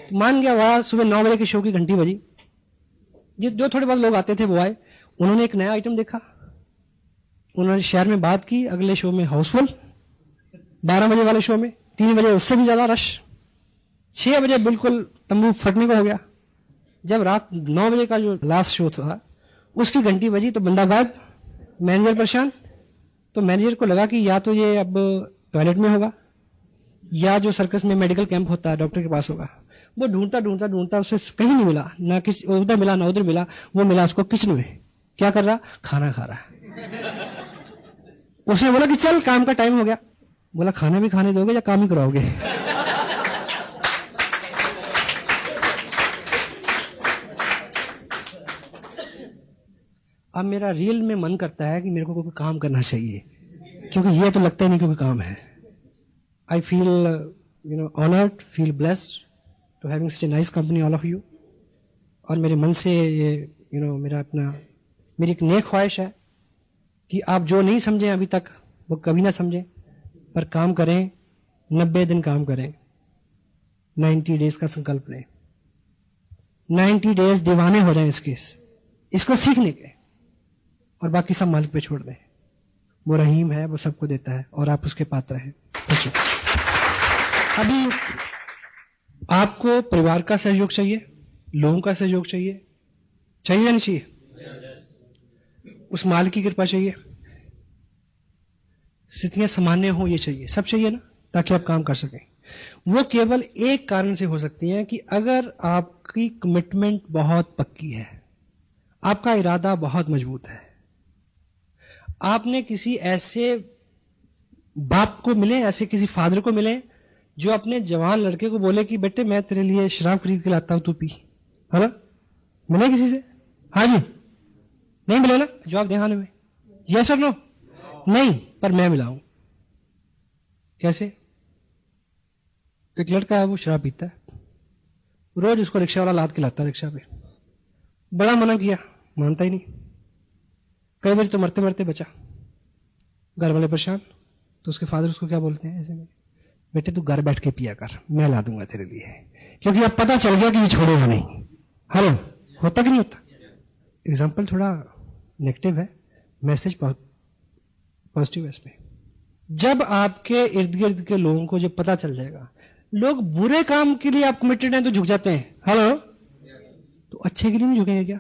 तो मान गया। वहां सुबह 9 बजे की शो की घंटी बजी, जो थोड़े बहुत लोग आते थे वो आए, उन्होंने एक नया आइटम देखा, उन्होंने शहर में बात की। अगले शो में हाउसफुल, 12 बजे वाले शो में 3 बजे उससे भी ज्यादा रश, 6 बजे बिल्कुल तंबू फटने को हो गया। जब रात 9 बजे का जो लास्ट शो था उसकी घंटी बजी तो बंदा गायब, मैनेजर परेशान। तो मैनेजर को लगा कि या तो ये अब टॉयलेट में होगा या जो सर्कस में मेडिकल कैंप होता है डॉक्टर के पास होगा। वो ढूंढता ढूंढता ढूंढता उसे कहीं नहीं मिला, ना किसी उधर मिला ना उधर मिला। वो मिला उसको किचन में। क्या कर रहा? खाना खा रहा। उसने बोला कि चल काम का टाइम हो गया। बोला खाना भी खाने दोगे या काम ही कराओगे? अब मेरा रियल में मन करता है कि मेरे को कोई काम करना चाहिए, क्योंकि ये तो लगता ही नहीं कोई काम है। I feel honoured, feel blessed to having such a nice company all of you. और मेरे मन से ये मेरा अपना मेरी एक नेक ख्वाहिश है कि आप जो नहीं समझे अभी तक वो कभी ना समझें, पर काम करें, 90 दिन काम करें, 90 डेज का संकल्प लें, 90 डेज दीवाने हो जाएं इसको सीखने के, और बाकी सब मालिक पे छोड़ दें। वो रहीम है, वो सबको देता है और आप उसके पात्र हैं। अभी आपको परिवार का सहयोग चाहिए, लोगों का सहयोग चाहिए, चाहिए या नहीं चाहिए? उस मालिक की कृपा चाहिए, स्थितियां सामान्य हो ये चाहिए, सब चाहिए ना, ताकि आप काम कर सकें। वो केवल एक कारण से हो सकती है कि अगर आपकी कमिटमेंट बहुत पक्की है, आपका इरादा बहुत मजबूत है, आपने किसी ऐसे बाप को मिले, ऐसे किसी फादर को मिले जो अपने जवान लड़के को बोले कि बेटे मैं तेरे लिए शराब खरीद के लाता हूं, तू पी, है ना? मिले किसी से? हाँ जी, नहीं मिले ना? जवाब दे हाँ में, यस और नो? नहीं, पर मैं मिला हूं। कैसे? एक लड़का है, वो शराब पीता है, रोज उसको रिक्शा वाला लाद के लाता है रिक्शा पे, बड़ा मना किया, मानता ही नहीं, कई बार तो मरते मरते बचा, घर वाले परेशान, तो उसके फादर उसको क्या बोलते हैं ऐसे में, बेटे तू घर बैठ के पिया कर, मैं ला दूंगा तेरे लिए, क्योंकि अब पता चल गया कि ये छोड़ेगा नहीं। हेलो, होता कि नहीं होता? एग्जाम्पल थोड़ा नेगेटिव है, मैसेज पॉजिटिव है इसमें। जब आपके इर्द गिर्द के लोगों को जब पता चल जाएगा, लोग बुरे काम के लिए आप कमिटेड हैं तो झुक जाते हैं, हेलो, तो अच्छे के लिए नहीं झुकेंगे क्या?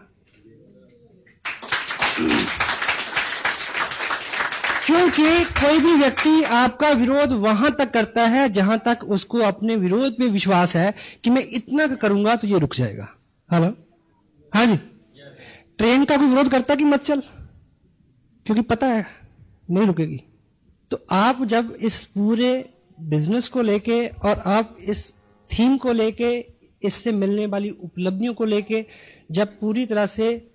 क्योंकि कोई भी व्यक्ति आपका विरोध वहां तक करता है जहां तक उसको अपने विरोध पे विश्वास है कि मैं इतना करूंगा तो ये रुक जाएगा। हेलो, हाँ जी। ट्रेन का कोई विरोध करता कि मत चल, क्योंकि पता है नहीं रुकेगी। तो आप जब इस पूरे बिजनेस को लेके और आप इस थीम को लेके, इससे मिलने वाली उपलब्धियों को लेके जब पूरी तरह से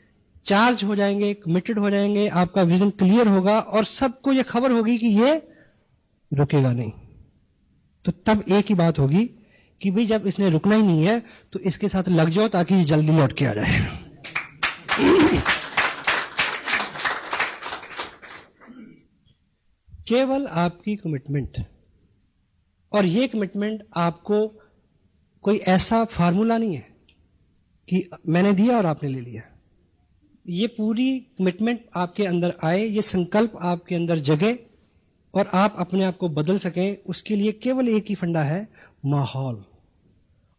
चार्ज हो जाएंगे, कमिटेड हो जाएंगे, आपका विजन क्लियर होगा और सबको ये खबर होगी कि ये रुकेगा नहीं, तो तब एक ही बात होगी कि भाई जब इसने रुकना ही नहीं है तो इसके साथ लग जाओ ताकि ये जल्दी लौट के आ जाए। केवल आपकी कमिटमेंट, और ये कमिटमेंट आपको कोई ऐसा फार्मूला नहीं है कि मैंने दिया और आपने ले लिया। ये पूरी कमिटमेंट आपके अंदर आए, ये संकल्प आपके अंदर जगे और आप अपने आप को बदल सकें, उसके लिए केवल एक ही फंडा है, माहौल।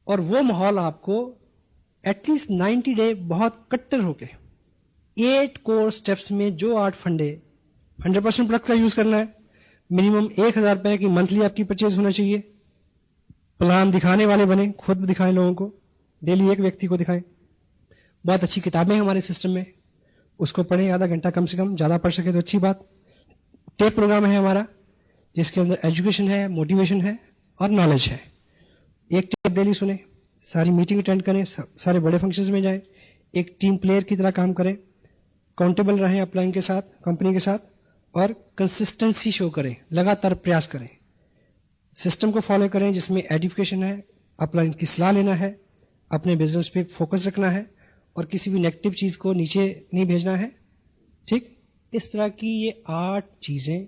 और वो माहौल आपको एटलीस्ट 90 डे बहुत कट्टर होके 8 कोर स्टेप्स में जो 8 फंडे, 100% प्रोडक्ट का यूज करना है, मिनिमम 1000 रुपए की मंथली आपकी परचेज होना चाहिए, प्लान दिखाने वाले बने, खुद दिखाएं लोगों को, डेली एक व्यक्ति को दिखाएं। बहुत अच्छी किताबें हैं हमारे सिस्टम में, उसको पढ़ें आधा घंटा कम से कम, ज्यादा पढ़ सके तो अच्छी बात। टेप प्रोग्राम है हमारा जिसके अंदर एजुकेशन है, मोटिवेशन है और नॉलेज है। एक टेप डेली सुने, सारी मीटिंग अटेंड करें, सारे बड़े फंक्शंस में जाएं, एक टीम प्लेयर की तरह काम करें, काउंटेबल रहें अपलाइन के साथ, कंपनी के साथ, और कंसिस्टेंसी शो करें, लगातार प्रयास करें, सिस्टम को फॉलो करें जिसमें एडिफिकेशन है, अपलाइन की सलाह लेना है, अपने बिजनेस पे फोकस रखना है और किसी भी नेगेटिव चीज को नीचे नहीं भेजना है। ठीक, इस तरह की ये 8 चीजें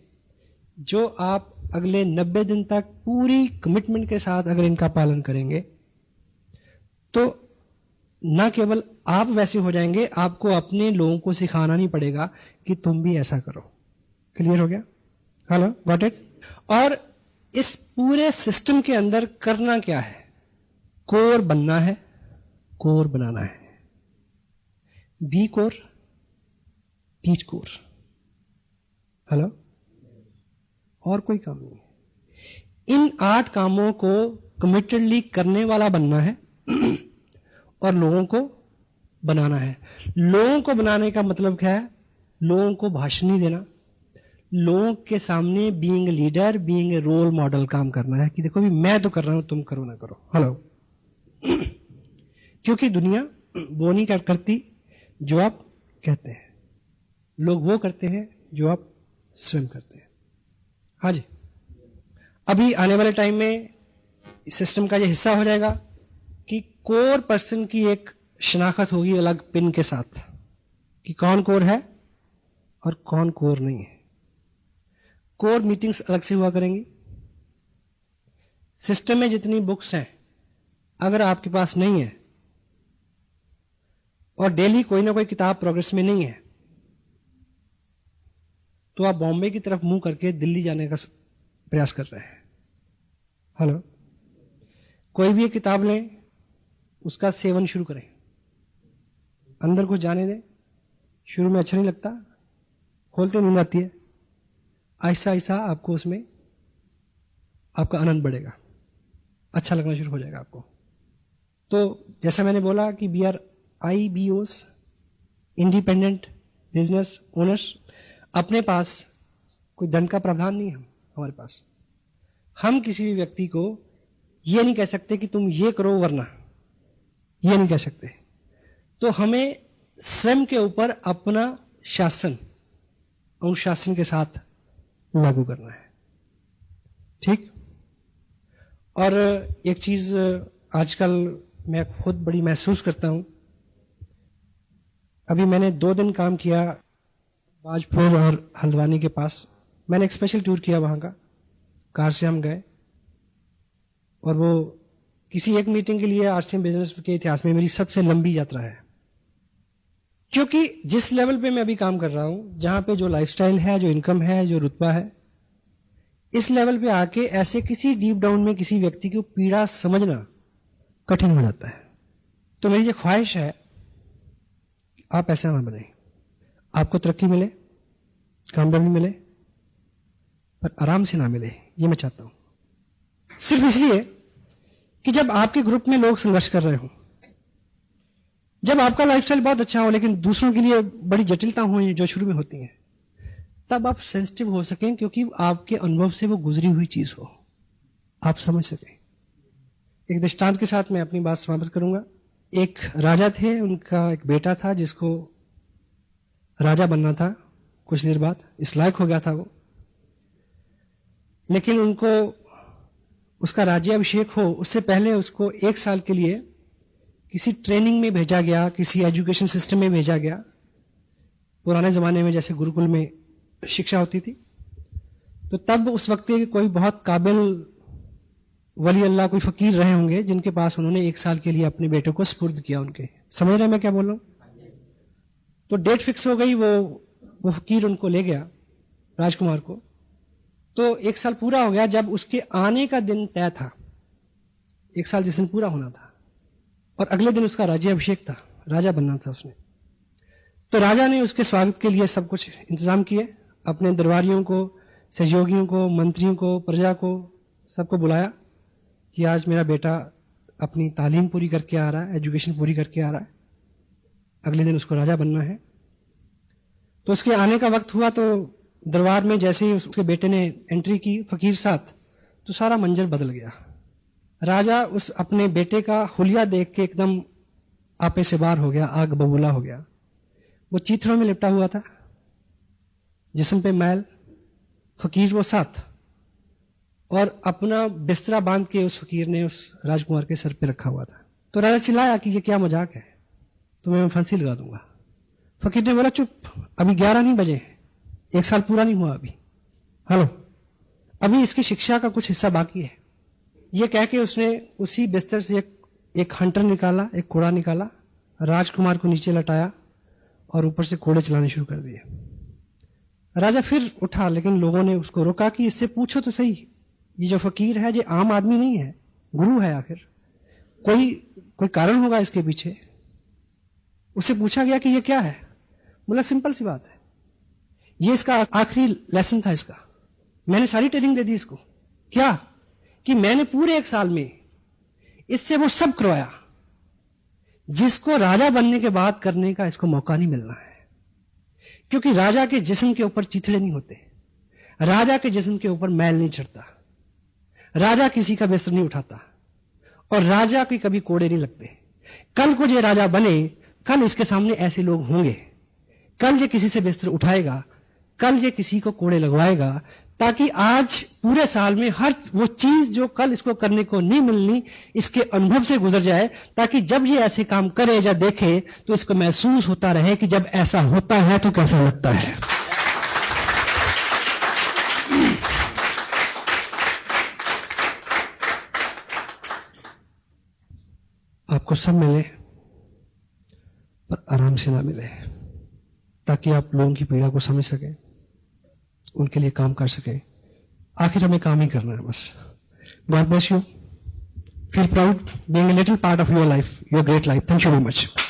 जो आप अगले 90 दिन तक पूरी कमिटमेंट के साथ अगर इनका पालन करेंगे तो न केवल आप वैसे हो जाएंगे, आपको अपने लोगों को सिखाना नहीं पड़ेगा कि तुम भी ऐसा करो। क्लियर हो गया? Hello, got it? और इस पूरे सिस्टम के अंदर करना क्या है? कोर बनना है, कोर बनाना है। Be core, teach core. Hello, और कोई काम नहीं है। इन 8 कामों को कमिटेडली करने वाला बनना है और लोगों को बनाना है। लोगों को बनाने का मतलब क्या है? लोगों को भाषण नहीं देना, लोगों के सामने being leader, being a role model काम करना है कि देखो भी मैं तो कर रहा हूं, तुम करो ना करो। हेलो, क्योंकि दुनिया वो नहीं करती जो आप कहते हैं, लोग वो करते हैं जो आप स्वयं करते हैं। हाँ जी, अभी आने वाले टाइम में सिस्टम का ये हिस्सा हो जाएगा कि कोर पर्सन की एक शनाख्त होगी अलग पिन के साथ कि कौन कोर है और कौन कोर नहीं है। कोर मीटिंग्स अलग से हुआ करेंगी। सिस्टम में जितनी बुक्स हैं, अगर आपके पास नहीं है और डेली कोई ना कोई किताब प्रोग्रेस में नहीं है, तो आप बॉम्बे की तरफ मुंह करके दिल्ली जाने का प्रयास कर रहे हैं। हेलो, कोई भी एक किताब लें, उसका सेवन शुरू करें, अंदर कुछ जाने दें। शुरू में अच्छा नहीं लगता, खोलते नींद आती है, आहिस्ता आहिस्ता आपको उसमें आपका आनंद बढ़ेगा, अच्छा लगना शुरू हो जाएगा आपको। तो जैसा मैंने बोला कि we are IBOs, independent business owners. अपने पास कोई दंड का प्रावधान नहीं है हमारे पास। हम किसी भी व्यक्ति को ये नहीं कह सकते कि तुम ये करो वरना, ये नहीं कह सकते। तो हमें स्वयं के ऊपर अपना शासन अनुशासन के साथ लागू करना है, ठीक। और एक चीज आजकल मैं खुद बड़ी महसूस करता हूं। अभी मैंने 2 दिन काम किया बाजपुर और हल्द्वानी के पास। मैंने एक स्पेशल टूर किया वहां का, कार से हम गए, और वो किसी एक मीटिंग के लिए RCM बिजनेस के इतिहास में मेरी सबसे लंबी यात्रा है। क्योंकि जिस लेवल पे मैं अभी काम कर रहा हूं, जहां पे जो लाइफस्टाइल है, जो इनकम है, जो रुतबा है, इस लेवल पे आके ऐसे किसी डीप डाउन में किसी व्यक्ति को पीड़ा समझना कठिन हो जाता है। तो मेरी ये ख्वाहिश है, आप ऐसा ना बने। आपको तरक्की मिले, कामयाबी मिले, पर आराम से ना मिले, ये मैं चाहता हूं। सिर्फ इसलिए कि जब आपके ग्रुप में लोग संघर्ष कर रहे हो, जब आपका लाइफस्टाइल बहुत अच्छा हो लेकिन दूसरों के लिए बड़ी जटिलता हो जो शुरू में होती हैं, तब आप सेंसिटिव हो सकें, क्योंकि आपके अनुभव से वो गुजरी हुई चीज हो, आप समझ सकें। एक दृष्टांत के साथ मैं अपनी बात समाप्त करूंगा। एक राजा थे, उनका एक बेटा था जिसको राजा बनना था। कुछ देर बाद इस लायक हो गया था वो, लेकिन उनको उसका राज्याभिषेक हो उससे पहले उसको 1 साल के लिए किसी ट्रेनिंग में भेजा गया, किसी एजुकेशन सिस्टम में भेजा गया। पुराने जमाने में जैसे गुरुकुल में शिक्षा होती थी, तो तब उस वक्त के कोई बहुत काबिल वली अल्लाह, कोई फकीर रहे होंगे जिनके पास उन्होंने 1 साल के लिए अपने बेटे को सुपुर्द किया उनके। समझ रहे हैं मैं क्या बोल रहा हूं? तो डेट फिक्स हो गई, वो फकीर उनको ले गया, राजकुमार को। तो 1 साल पूरा हो गया। जब उसके आने का दिन तय था, 1 साल जिस दिन पूरा होना था, और अगले दिन उसका राज्याभिषेक था, राजा बनना था उसने। तो राजा ने उसके स्वागत के लिए सब कुछ इंतजाम किए, अपने दरबारियों को, सहयोगियों को, मंत्रियों को, प्रजा को, सबको बुलाया कि आज मेरा बेटा अपनी तालीम पूरी करके आ रहा है, एजुकेशन पूरी करके आ रहा है, अगले दिन उसको राजा बनना है। तो उसके आने का वक्त हुआ, तो दरबार में जैसे ही उसके बेटे ने एंट्री की फकीर साथ, तो सारा मंजर बदल गया। राजा उस अपने बेटे का हुलिया देख के एकदम आपे से बार हो गया, आग बबूला हो गया। वो चीथड़ों में लिपटा हुआ था, जिस्म पे मैल, फकीर वो साथ, और अपना बिस्तरा बांध के उस फकीर ने उस राजकुमार के सर पे रखा हुआ था। तो राजा चिल्लाया कि ये क्या मजाक है, तुम्हें मैं फांसी लगा दूंगा। फकीर ने बोला चुप, अभी 11 नहीं बजे, 1 साल पूरा नहीं हुआ अभी। हेलो, अभी इसकी शिक्षा का कुछ हिस्सा बाकी है। ये कह के उसने उसी बिस्तर से एक हंटर निकाला, एक कोड़ा निकाला, राजकुमार को नीचे लटाया और ऊपर से कोड़े चलाने शुरू कर दिए। राजा फिर उठा, लेकिन लोगों ने उसको रोका कि इससे पूछो तो सही, ये जो फकीर है ये आम आदमी नहीं है, गुरु है, आखिर कोई कारण होगा इसके पीछे। उससे पूछा गया कि ये क्या है। बोला सिंपल सी बात है, ये इसका आखिरी लेसन था इसका, मैंने सारी ट्रेनिंग दे दी इसको। क्या कि मैंने पूरे 1 साल में इससे वो सब करवाया जिसको राजा बनने के बाद करने का इसको मौका नहीं मिलना है। क्योंकि राजा के जिस्म के ऊपर चिथड़े नहीं होते, राजा के जिस्म के ऊपर मैल नहीं चढ़ता, राजा किसी का बिस्तर नहीं उठाता, और राजा के कभी कोड़े नहीं लगते। कल को ये राजा बने, कल इसके सामने ऐसे लोग होंगे, कल ये किसी से बिस्तर उठाएगा, कल ये किसी को कोड़े लगवाएगा, ताकि आज पूरे साल में हर वो चीज जो कल इसको करने को नहीं मिलनी, इसके अनुभव से गुजर जाए, ताकि जब ये ऐसे काम करे या देखे तो इसको महसूस होता रहे कि जब ऐसा होता है तो कैसा लगता है। आपको सब मिले पर आराम से ना मिले, ताकि आप लोगों की पीड़ा को समझ सके, उनके लिए काम कर सके। आखिर हमें काम ही करना है बस। God bless you. Feel proud being a little part of your life, your great life. Thank you very much.